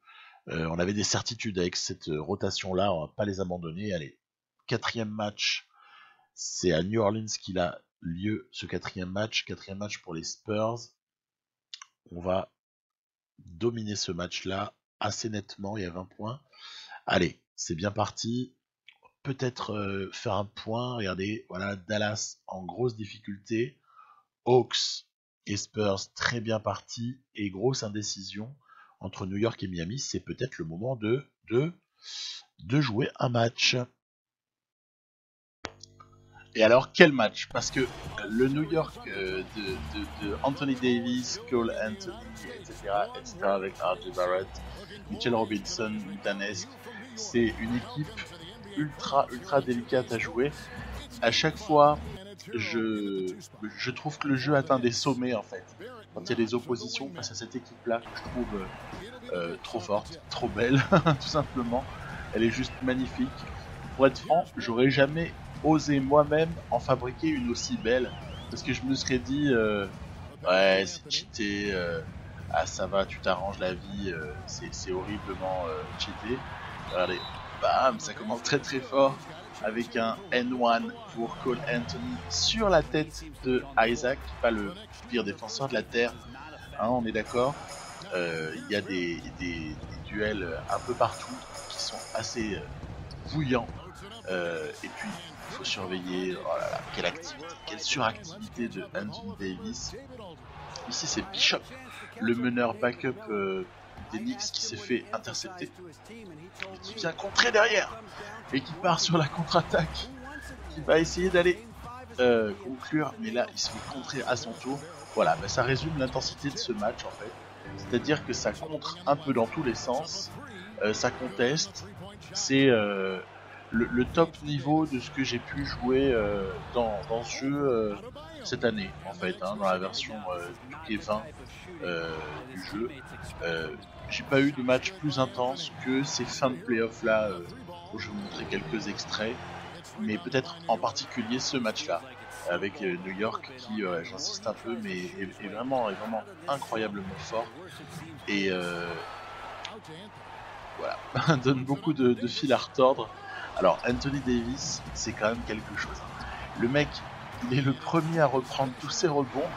on avait des certitudes avec cette rotation-là. On va pas les abandonner. Allez, 4e match. C'est à New Orleans qu'il a lieu ce 4e match. 4e match pour les Spurs. On va dominer ce match-là assez nettement. Il y a 20 points. Allez, c'est bien parti. Peut-être faire un point. Regardez, voilà, Dallas en grosse difficulté. Hawks et Spurs très bien partis. Et grosse indécision entre New York et Miami. C'est peut-être le moment de jouer un match. Et alors, quel match? Parce que le New York de Anthony Davis, Cole Anthony, etc., avec RJ Barrett, Mitchell Robinson, Mitanesque, c'est une équipe ultra délicate à jouer. À chaque fois, je trouve que le jeu atteint des sommets en fait. Quand il y a des oppositions face à cette équipe-là que je trouve trop forte, trop belle, tout simplement. Elle est juste magnifique. Pour être franc, j'aurais jamais osé moi-même en fabriquer une aussi belle, parce que je me serais dit ouais c'est cheaté, ah ça va, tu t'arranges la vie, c'est horriblement cheaté. Regardez, bam, ça commence très fort avec un N1 pour Cole Anthony sur la tête de Isaac, pas le pire défenseur de la terre, hein, on est d'accord. Il y a des duels un peu partout qui sont assez bouillants, et puis il faut surveiller, oh là là, quelle activité, quelle suractivité de Anthony Davis. Ici c'est Bishop, le meneur backup des Knicks qui s'est fait intercepter, et qui vient contrer derrière, et qui part sur la contre-attaque, qui va essayer d'aller conclure, mais là il se fait contrer à son tour. Voilà, ça résume l'intensité de ce match en fait. C'est-à-dire que ça contre un peu dans tous les sens, ça conteste, c'est le top niveau de ce que j'ai pu jouer dans ce jeu cette année en fait, hein, dans la version 2K20 du jeu. J'ai pas eu de match plus intense que ces fins de playoff là, où je vais vous montrer quelques extraits, mais peut-être en particulier ce match là avec New York qui, j'insiste un peu, mais est vraiment incroyablement fort et voilà, donne beaucoup de fil à retordre. Alors Anthony Davis, c'est quand même quelque chose. Le mec, il est le premier à reprendre tous ses rebonds.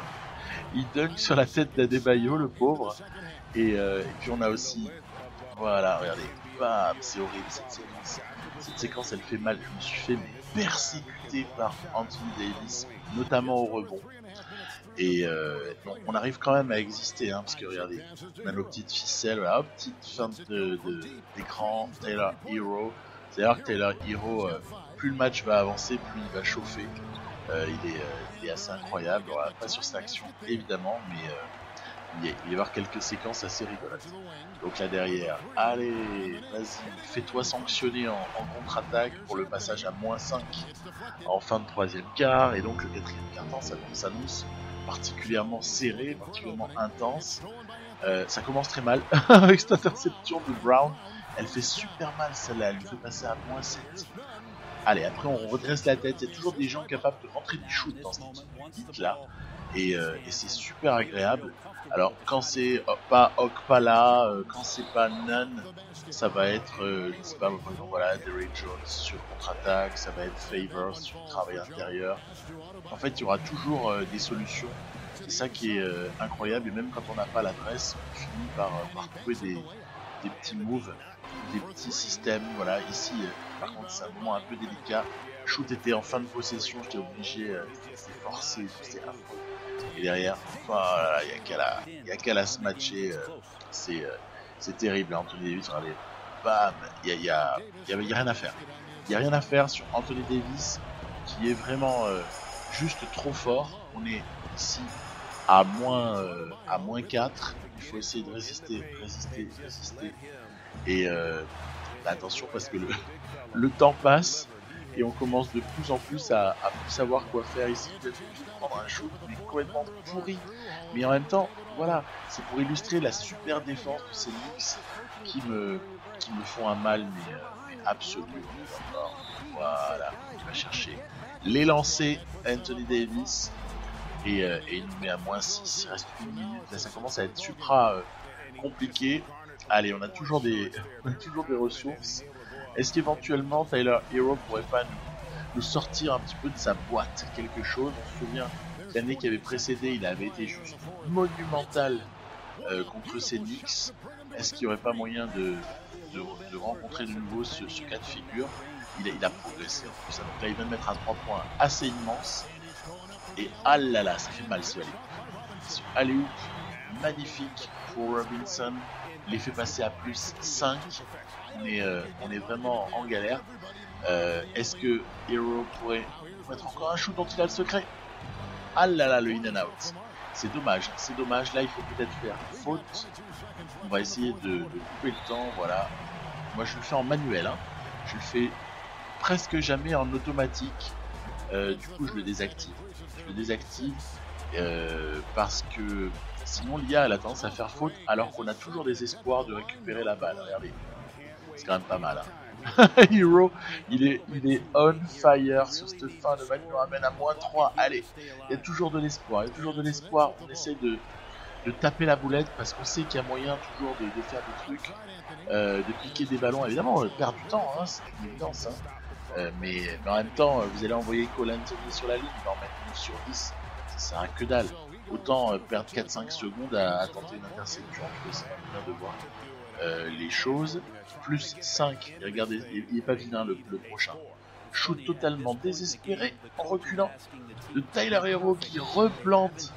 il dunk sur la tête d'Adebayo, le pauvre. Et puis on a aussi, voilà, regardez, bam, c'est horrible cette séquence. Cette séquence, elle fait mal. Je me suis fait persécuter par Anthony Davis, notamment au rebond. Et on arrive quand même à exister, hein, parce que regardez, on a nos petites ficelles, voilà, hop, petite fin d'écran, Tyler Hero. C'est d'ailleurs que Tyler Hero, plus le match va avancer, plus il va chauffer. Il est assez incroyable, voilà, pas sur cette action évidemment, mais il va y avoir quelques séquences assez rigolotes. Donc là derrière, allez, vas-y, fais-toi sanctionner en contre-attaque pour le passage à -5 en fin de troisième quart. Et donc le quatrième quart-temps s'annonce particulièrement serré, particulièrement intense. Ça commence très mal avec cette interception de Brown. Elle fait super mal celle-là, elle lui fait passer à -7. Allez, après on redresse la tête, il y a toujours des gens capables de rentrer du shoot dans cette équipe là. Et c'est super agréable. Alors quand c'est pas Okpala, quand c'est pas Nunn, ça va être, je sais pas, par exemple, voilà, Derrick Jones sur contre-attaque, ça va être Favors sur le travail intérieur. En fait, il y aura toujours des solutions. C'est ça qui est incroyable, et même quand on n'a pas l'adresse, on finit par trouver des petits moves, des petits systèmes. Voilà, ici, par contre, c'est un moment un peu délicat. Shoot était en fin de possession, j'étais obligé, c'est forcé, c'est affreux. Et derrière, voilà, il n'y a qu'à la se matcher. C'est terrible, hein, Anthony Davis, regardez, bam, il y a rien à faire. Il n'y a rien à faire sur Anthony Davis, qui est vraiment juste trop fort. On est ici à moins 4. Il faut essayer de résister. Et attention, parce que le temps passe et on commence de plus en plus à plus savoir quoi faire ici. Peut-être prendre un shoot mais complètement pourri. Mais en même temps, voilà, c'est pour illustrer la super défense de ces Knicks qui me font un mal, mais absolu. Voilà, il va chercher les lancers, Anthony Davis, et il nous met à -6. Il reste une minute. Là, ça commence à être supra compliqué. Allez, on a toujours des ressources. Est-ce qu'éventuellement Tyler Hero pourrait pas nous sortir un petit peu de sa boîte quelque chose? On se souvient l'année qui avait précédé, il avait été juste monumental contre ces Knicks. Est-ce qu'il n'y aurait pas moyen de rencontrer de nouveau ce cas de figure? Il a progressé en plus. Donc là, il vient de mettre un 3 points assez immense. Et ah là là, ça fait mal ce alley-oop. Magnifique pour Robinson. Il les fait passer à +5. On est vraiment en galère. Est-ce que Hero pourrait mettre encore un shoot dont il a le secret? Ah là là, le in and out. C'est dommage. Là, il faut peut-être faire faute. On va essayer de couper le temps. Voilà. Moi, je le fais en manuel. Hein. Je le fais presque jamais en automatique. Du coup, je le désactive. Parce que sinon, l'IA a tendance à faire faute alors qu'on a toujours des espoirs de récupérer la balle. Regardez. C'est quand même pas mal. Hein. Hero, il est on fire sur cette fin de match, il nous ramène à -3. Allez, il y a toujours de l'espoir. On essaie de taper la boulette parce qu'on sait qu'il y a moyen toujours de faire des trucs, de piquer des ballons. Évidemment, on perd du temps, hein, c'est une évidence. Hein. Mais en même temps, vous allez envoyer Cole Anthony sur la ligne, il va en mettre 9 sur 10. Ça sert à que dalle. Autant perdre 4-5 secondes à tenter une interception. C'est bien de voir les choses. +5. Et regardez, il n'est pas vilain le prochain. Shoot totalement désespéré en reculant de Tyler Hero qui replante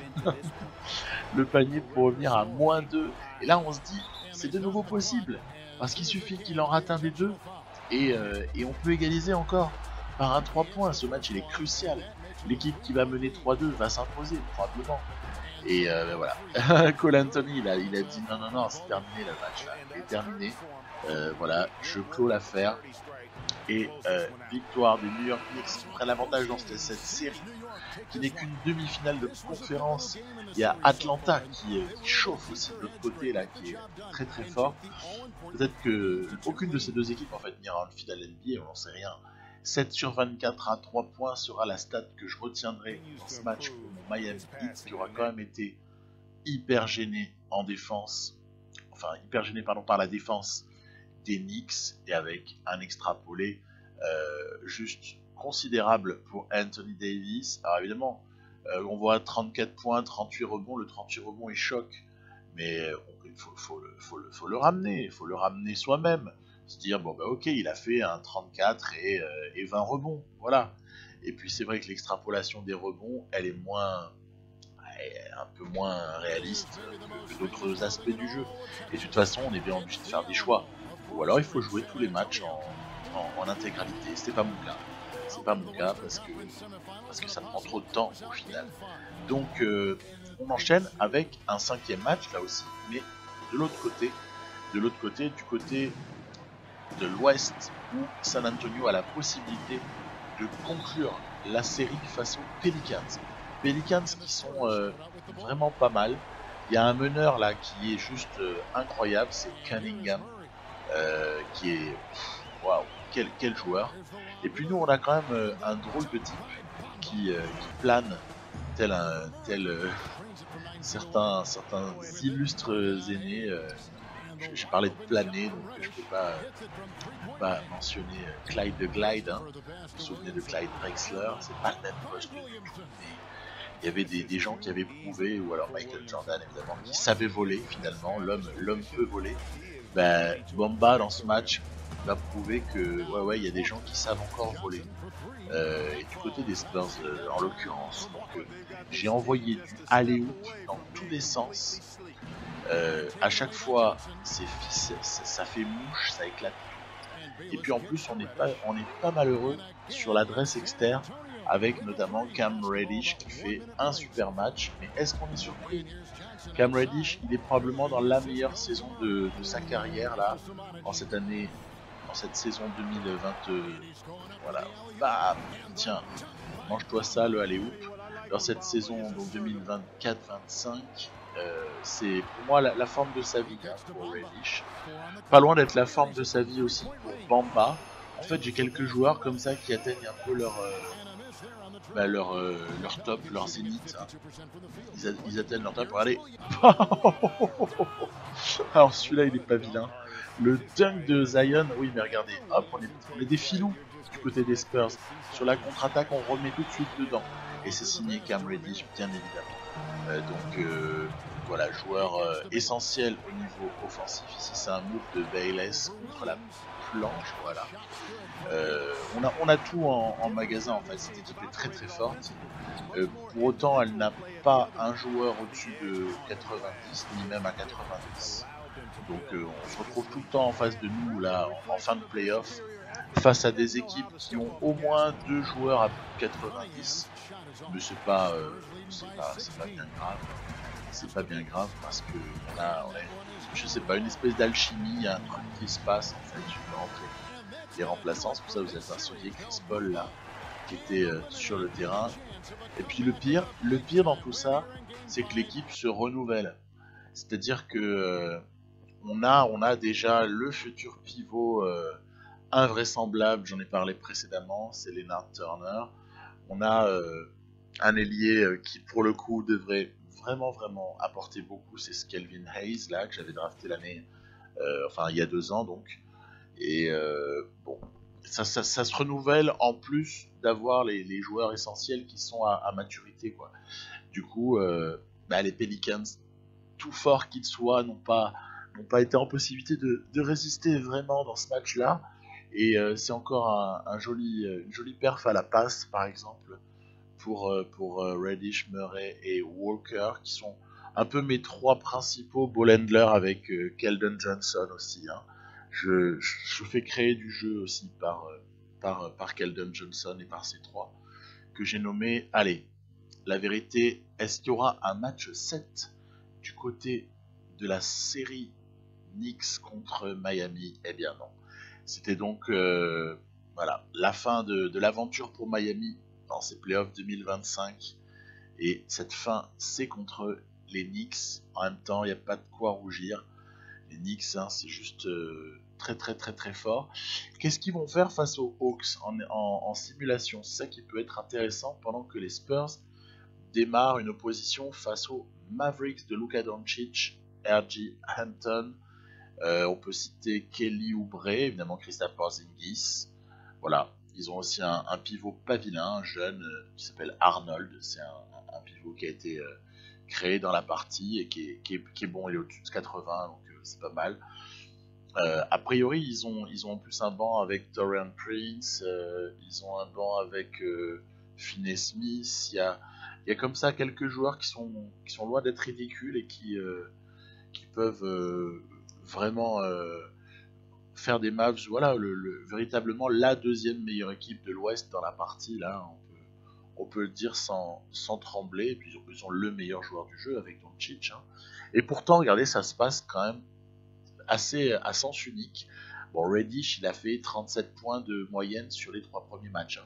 le panier pour revenir à -2. Et là, on se dit, c'est de nouveau possible. Parce qu'il suffit qu'il en rate un des deux. Et on peut égaliser encore par un 3 points. Ce match, il est crucial. L'équipe qui va mener 3-2 va s'imposer, probablement. Et voilà. Cole Anthony, il a dit non, c'est terminé le match. Là. Il est terminé. Voilà, je clôt l'affaire. Et victoire des New York Knicks qui prennent l'avantage dans cette série qui n'est qu'une demi-finale de conférence. Il y a Atlanta qui chauffe aussi de l'autre côté là, qui est très très fort. Peut-être que aucune de ces deux équipes en fait n'ira en finale NBA, on n'en sait rien. 7 sur 24 à 3 points sera la stat que je retiendrai dans ce match pour mon Miami Heat qui aura quand même été hyper gêné en défense, par la défense des Knicks et avec un extrapolé juste considérable pour Anthony Davis. Alors évidemment, On voit 34 points, 38 rebonds, le 38 rebonds est choc, mais il faut le ramener, il faut le ramener soi-même, se dire bon bah ok, il a fait un 34 et 20 rebonds, voilà. Et puis c'est vrai que l'extrapolation des rebonds, elle est un peu moins réaliste que d'autres aspects du jeu. Et de toute façon, on est bien obligé de faire des choix. Ou alors il faut jouer tous les matchs en intégralité. C'est pas mon cas. C'est pas mon cas parce que ça prend trop de temps au final. Donc on enchaîne avec un 5e match là aussi, mais de l'autre côté, du côté de l'Ouest, où San Antonio a la possibilité de conclure la série face aux Pelicans. Pelicans qui sont vraiment pas mal. Il y a un meneur là qui est juste incroyable, c'est Cunningham, qui est waouh, quel joueur. Et puis nous on a quand même un drôle de type qui plane tel certains illustres aînés. Je parlais de planer, donc je peux pas mentionner Clyde the Glide. Hein. Vous vous souvenez de Clyde Drexler, c'est pas le même poste du tout, mais il y avait des gens qui avaient prouvé, ou alors Michael Jordan évidemment, qui savait voler finalement, l'homme peut voler. Bamba dans ce match va prouver que ouais, il y a des gens qui savent encore voler. Et du côté des Spurs en l'occurrence. Donc j'ai envoyé du alley-oop dans tous les sens. À chaque fois, ça fait mouche, ça éclate. Et puis en plus, on n'est pas malheureux sur l'adresse externe, avec notamment Cam Reddish qui fait un super match. Mais est-ce qu'on est surpris? Cam Reddish, il est probablement dans la meilleure saison de sa carrière là, en cette année, en cette saison 2020. Voilà, bam, tiens, mange-toi ça le alley-oop. Dans cette saison donc 2024-25, c'est pour moi la forme de sa vie hein, pour Reddish. Pas loin d'être la forme de sa vie aussi pour Bamba. En fait, j'ai quelques joueurs comme ça qui atteignent un peu leur top, leur zénith. Hein. Ils atteignent leur top pour aller. Alors celui-là, il est pas vilain. Le dunk de Zion, oui, mais regardez, hop, on est des filous du côté des Spurs. Sur la contre-attaque, on remet tout de suite dedans. Et c'est signé Cam Reddish, bien évidemment. Voilà, joueur essentiel au niveau offensif. Ici, c'est un move de Bayless contre la planche, voilà. On a tout en magasin, en fait. Cette équipe est très très forte. Pour autant, elle n'a pas un joueur au-dessus de 90, ni même à 90. Donc on se retrouve tout le temps en face de nous, là, en fin de playoff, face à des équipes qui ont au moins 2 joueurs à plus de 90. Mais c'est pas bien grave. C'est pas bien grave parce que on a je sais pas, une espèce d'alchimie, il y a un truc qui se passe en fait, une rentrée. Les remplaçants, c'est pour ça que vous êtes insoucié Chris Paul là, qui était sur le terrain. Et puis le pire dans tout ça, c'est que l'équipe se renouvelle. C'est-à-dire que on a déjà le futur pivot invraisemblable, j'en ai parlé précédemment, c'est Leonard Turner. On a un ailier qui pour le coup devrait vraiment apporter beaucoup, c'est ce Kelvin Hayes là que j'avais drafté l'année, il y a 2 ans donc. Et bon, ça se renouvelle en plus d'avoir les joueurs essentiels qui sont à maturité quoi. Du coup, les Pelicans, tout forts qu'ils soient, n'ont pas été en possibilité de résister vraiment dans ce match-là. Et c'est encore une jolie perf à la passe, par exemple, pour Reddish, Murray et Walker, qui sont un peu mes 3 principaux ball handlers avec Keldon Johnson aussi. Hein. Je fais créer du jeu aussi par Keldon Johnson et par ces 3 que j'ai nommés. Allez, la vérité, est-ce qu'il y aura un match 7 du côté de la série Knicks contre Miami? Eh bien non. C'était donc la fin de l'aventure pour Miami dans ces playoffs 2025. Et cette fin, c'est contre les Knicks. En même temps, il n'y a pas de quoi rougir. Les Knicks, hein, c'est juste très fort. Qu'est-ce qu'ils vont faire face aux Hawks en simulation? C'est ça qui peut être intéressant pendant que les Spurs démarrent une opposition face aux Mavericks de Luka Doncic, R.J. Hampton. On peut citer Kelly Oubre, évidemment Kristaps Porzingis. Voilà, ils ont aussi un pivot pas vilain, un jeune qui s'appelle Arnold. C'est un pivot qui a été créé dans la partie et qui est bon, il est au-dessus de 80, donc c'est pas mal. A priori, ils ont en plus un banc avec Taurean Prince, ils ont un banc avec Finney Smith. Il y a comme ça quelques joueurs qui sont loin d'être ridicules et qui peuvent vraiment faire des Mavs. Voilà, véritablement la deuxième meilleure équipe de l'Ouest dans la partie. Là, on peut le dire sans trembler. Et puis ils ont le meilleur joueur du jeu avec Doncic. Hein. Et pourtant, regardez, ça se passe quand même assez à sens unique. Bon, Reddish, il a fait 37 points de moyenne sur les 3 premiers matchs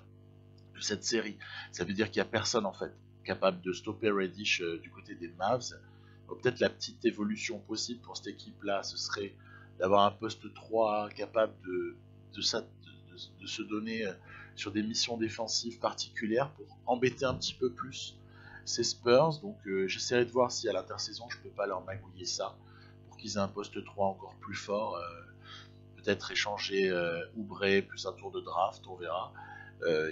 de cette série. Ça veut dire qu'il n'y a personne en fait capable de stopper Reddish du côté des Mavs. Peut-être la petite évolution possible pour cette équipe-là, ce serait d'avoir un poste 3 capable de se donner sur des missions défensives particulières pour embêter un petit peu plus ces Spurs. Donc j'essaierai de voir si à l'intersaison je peux pas leur magouiller ça pour qu'ils aient un poste 3 encore plus fort. Peut-être échanger Oubre plus un tour de draft, on verra.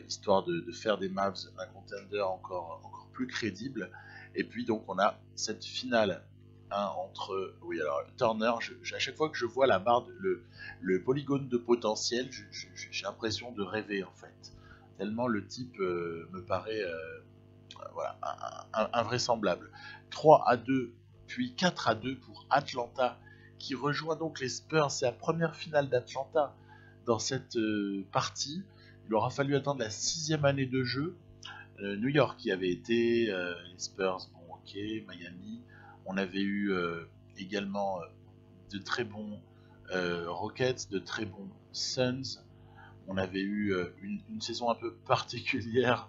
Histoire de faire des Mavs un contender encore plus crédible. Et puis donc on a cette finale entre... Oui, alors Turner, à chaque fois que je vois la barre, le polygone de potentiel, j'ai l'impression de rêver en fait. Tellement le type me paraît voilà, invraisemblable. 3-2, puis 4-2 pour Atlanta, qui rejoint donc les Spurs. C'est la première finale d'Atlanta dans cette partie. Il aura fallu attendre la 6e année de jeu. New York qui avait été, les Spurs, bon ok, Miami. On avait eu également de très bons Rockets, de très bons Suns. On avait eu une saison un peu particulière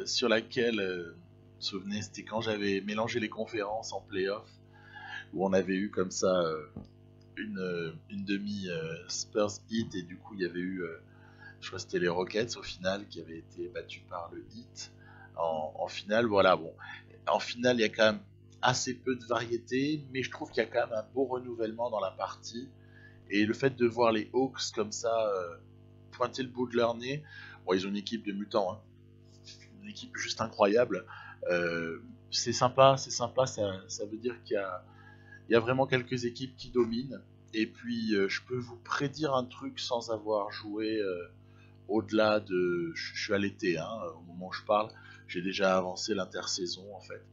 sur laquelle, vous vous souvenez, c'était quand j'avais mélangé les conférences en playoff, où on avait eu comme ça une demi Spurs Heat, et du coup il y avait eu, je crois que c'était les Rockets au final qui avaient été battus par le Heat en finale. Voilà, bon, en finale il y a quand même assez peu de variété, mais je trouve qu'il y a quand même un beau renouvellement dans la partie, et le fait de voir les Hawks comme ça pointer le bout de leur nez, bon, ils ont une équipe de mutants, hein. Une équipe juste incroyable, c'est sympa, ça veut dire qu'il y a vraiment quelques équipes qui dominent. Et puis je peux vous prédire un truc sans avoir joué au-delà de... Je suis à l'été, hein, au moment où je parle, j'ai déjà avancé l'intersaison en fait.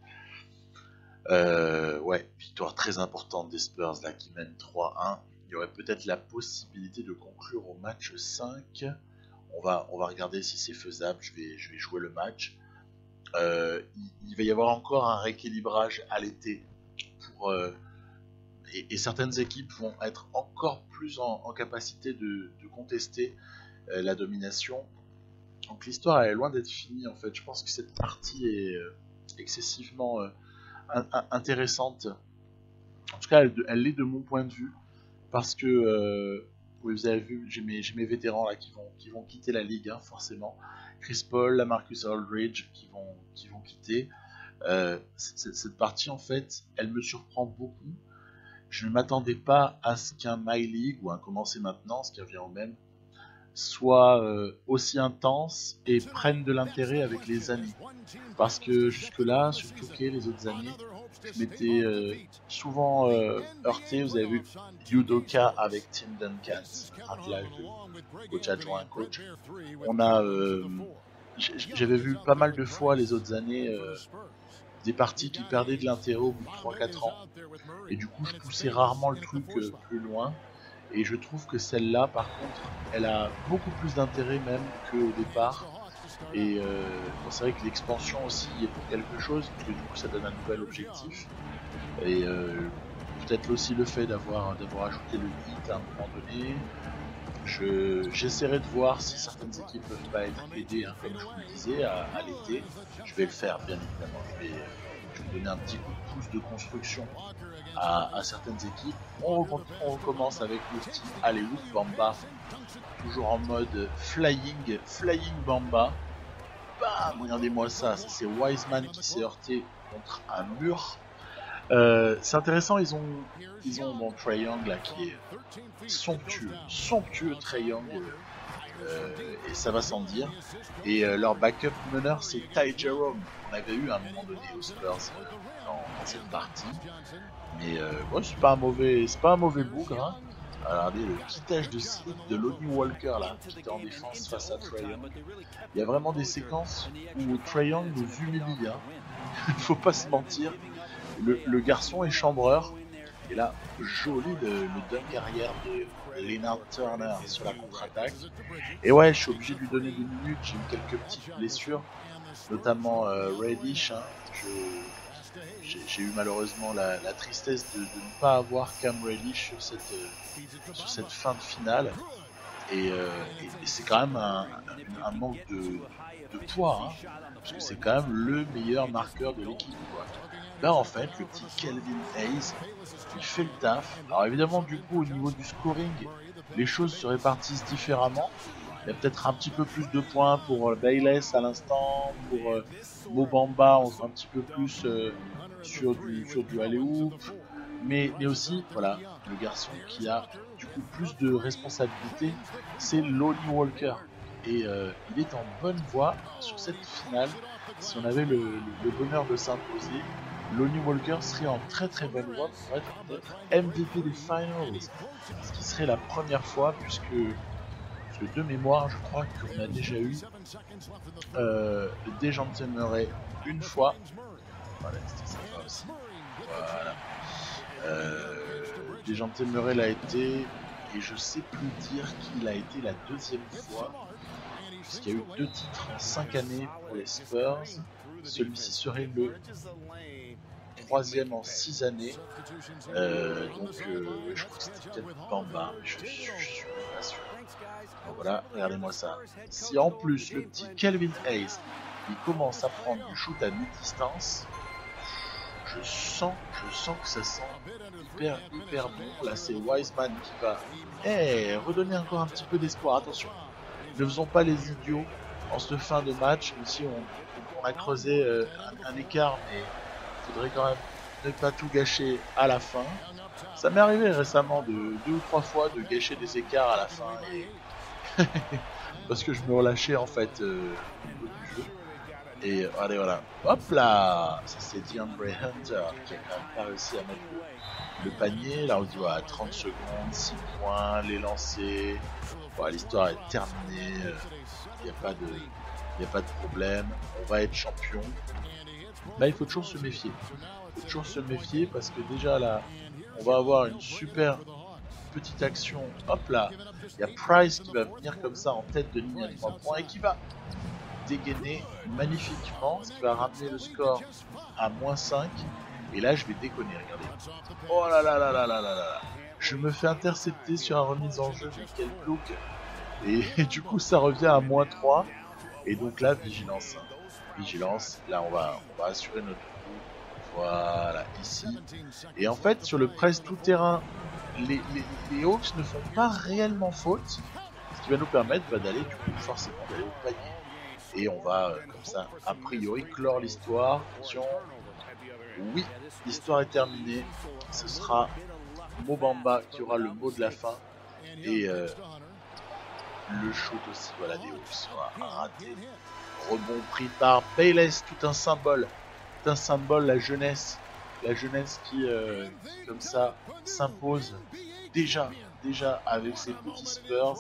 Ouais, victoire très importante des Spurs là qui mènent 3-1. Il y aurait peut-être la possibilité de conclure au match 5. On va regarder si c'est faisable. Je vais jouer le match. Il va y avoir encore un rééquilibrage à l'été pour et certaines équipes vont être encore plus en capacité de contester la domination. Donc l'histoire elle est loin d'être finie en fait. Je pense que cette partie est excessivement intéressante. En tout cas, elle l'est de mon point de vue, parce que oui, vous avez vu, j'ai mes vétérans là qui vont quitter la ligue, hein, forcément. Chris Paul, LaMarcus Aldridge qui vont quitter. Cette partie en fait, elle me surprend beaucoup. Je ne m'attendais pas à ce qu'un My League ou un Commencer Maintenant, ce qui revient au même, soit aussi intense et prenne de l'intérêt avec les années. Parce que jusque-là, sur 2K, les autres années, je m'étais souvent heurté. Vous avez vu Udoka avec Tim Duncan, attelage de coach adjoint, coach. On a, j'avais vu pas mal de fois les autres années des parties qui perdaient de l'intérêt au bout de 3-4 ans. Et du coup, je poussais rarement le truc plus loin. Et je trouve que celle-là, par contre, elle a beaucoup plus d'intérêt même qu'au départ. Et bon, c'est vrai que l'expansion aussi est pour quelque chose, parce que du coup ça donne un nouvel objectif. Et peut-être aussi le fait d'avoir ajouté le hit à un moment donné. J'essaierai de voir si certaines équipes ne peuvent pas être aidées, hein, comme je vous le disais, à l'été. Je vais le faire, bien évidemment. Je vais donner un petit coup de pouce de construction à certaines équipes. On recommence avec le petit alley-oop Bamba, toujours en mode flying Bamba. Bam, regardez-moi ça, c'est Wiseman qui s'est heurté contre un mur. C'est intéressant, ils ont mon Trae Young là qui est somptueux Trae Young, et ça va sans dire. Et leur backup meneur, c'est Ty Jerome. On avait eu à un moment donné aux Spurs dans cette partie. Mais bon, c'est pas un mauvais bougre. Hein. Regardez le quittage de slip de Lonnie Walker là, qui était en défense face à Trae Young. Il y a vraiment des séquences où Trae Young nous humilie. Hein. Faut pas se mentir. Le garçon est chambreur. Et là, joli le dunk arrière de Leonard Turner sur la contre-attaque. Et ouais, je suis obligé de lui donner des minutes. J'ai eu quelques petites blessures, notamment Reddish. Hein. J'ai eu malheureusement la tristesse de ne pas avoir Cam Reddish sur cette fin de finale. Et c'est quand même un manque de poids, hein, parce que c'est quand même le meilleur marqueur de l'équipe. Là, en fait, le petit Kelvin Hayes, il fait le taf. Alors évidemment, du coup, au niveau du scoring, les choses se répartissent différemment. Il y a peut-être un petit peu plus de points pour Bayless à l'instant, pour Mo Bamba, on fait un petit peu plus sur du alley-oop. Mais aussi, voilà, le garçon qui a du coup plus de responsabilités, c'est Lonnie Walker. Et il est en bonne voie sur cette finale. Si on avait le bonheur de s'imposer, Lonnie Walker serait en très très bonne voie pour être MVP des Finals. Ce qui serait la première fois, puisque de mémoire, je crois qu'on a déjà eu Dejounte Murray une fois. Voilà, c'était sympa aussi. Voilà. Dejounte Murray l'a été, et je sais plus dire qu'il a été la deuxième fois, puisqu'il y a eu 2 titres en 5 années pour les Spurs. Celui-ci serait le 3e en 6 années. Donc je crois que c'était peut-être Bamba, je suis pas sûr. Donc voilà, regardez-moi ça. Si en plus le petit Kelvin Hayes il commence à prendre du shoot à mi-distance, je sens que ça sent hyper bon. Là c'est Wiseman qui va redonner encore un petit peu d'espoir. Attention, ne faisons pas les idiots en cette fin de match, même si on a creusé un écart, mais il faudrait quand même ne pas tout gâcher à la fin. Ça m'est arrivé récemment 2 ou 3 fois de gâcher des écarts à la fin, et parce que je me relâchais en fait au niveau du jeu. Et allez, voilà, hop là, ça c'est DeAndre Hunter qui a quand même pas réussi à mettre le panier. Là on se dit 30 secondes, 6 points, les lancers, voilà, l'histoire est terminée, il n'y a pas de problème, on va être champion. Là il faut toujours se méfier. Parce que déjà là on va avoir une super petite action. Hop là, il y a Price qui va venir comme ça en tête de ligne à 3 points et qui va dégainer magnifiquement, ce qui va ramener le score à -5. Et là je vais déconner, regardez. Oh là là là là là là là. Je me fais intercepter sur un remise en jeu, mais quel plouc. Et du coup ça revient à -3. Et donc là vigilance. Là on va assurer notre coup. Voilà, ici. Et en fait sur le press tout terrain, les Hawks ne font pas réellement faute, ce qui va nous permettre d'aller du coup forcément d'aller au panier. Et on va comme ça a priori clore l'histoire. Attention, oui, l'histoire est terminée. Ce sera Mo Bamba qui aura le mot de la fin. Et le shoot aussi, voilà, des Hawks raté. Rebond pris par Bayless, tout un symbole, la jeunesse qui comme ça s'impose déjà avec ses petits Spurs,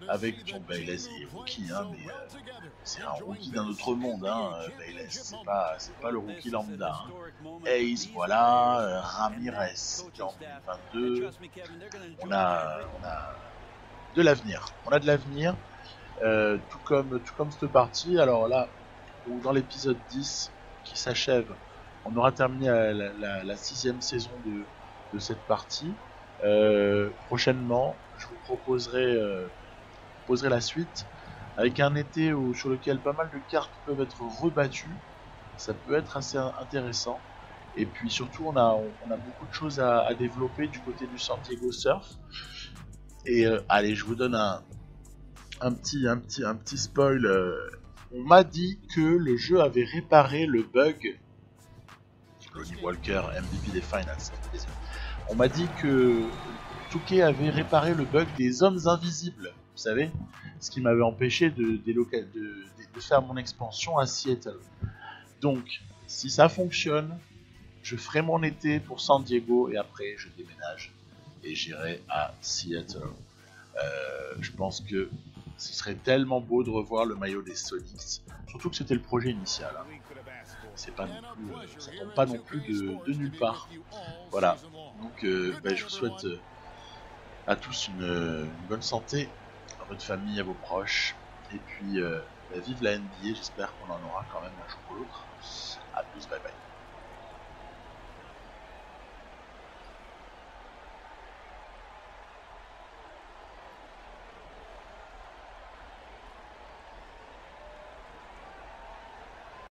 avec John Bayless et rookie, hein, mais c'est un rookie d'un autre monde, hein, Bayless, c'est pas le rookie lambda. Hein. Hayes, voilà, Ramirez, c'était en 2022. On a de l'avenir. Tout comme cette partie. Alors là, dans l'épisode 10 qui s'achève, on aura terminé la 6e saison de cette partie. Prochainement, je vous proposerai la suite avec un été sur lequel pas mal de cartes peuvent être rebattues. Ça peut être assez intéressant. Et puis surtout, on a beaucoup de choses à développer du côté du San Diego Surf. Et allez, je vous donne un petit spoil. On m'a dit que le jeu avait réparé le bug. Lonnie Walker, MVP des Finals. On m'a dit que 2K avait réparé le bug des hommes invisibles vous savez, ce qui m'avait empêché de faire mon expansion à Seattle. Donc, si ça fonctionne, je ferai mon été pour San Diego et après je déménage et j'irai à Seattle. Je pense que ce serait tellement beau de revoir le maillot des Sonics, surtout que c'était le projet initial. Hein. C'est pas non plus, ça tombe pas non plus de nulle part. Voilà. Donc, je vous souhaite à tous une bonne santé, à votre famille, à vos proches, et puis vive la NBA. J'espère qu'on en aura quand même un jour ou l'autre. À plus, bye bye.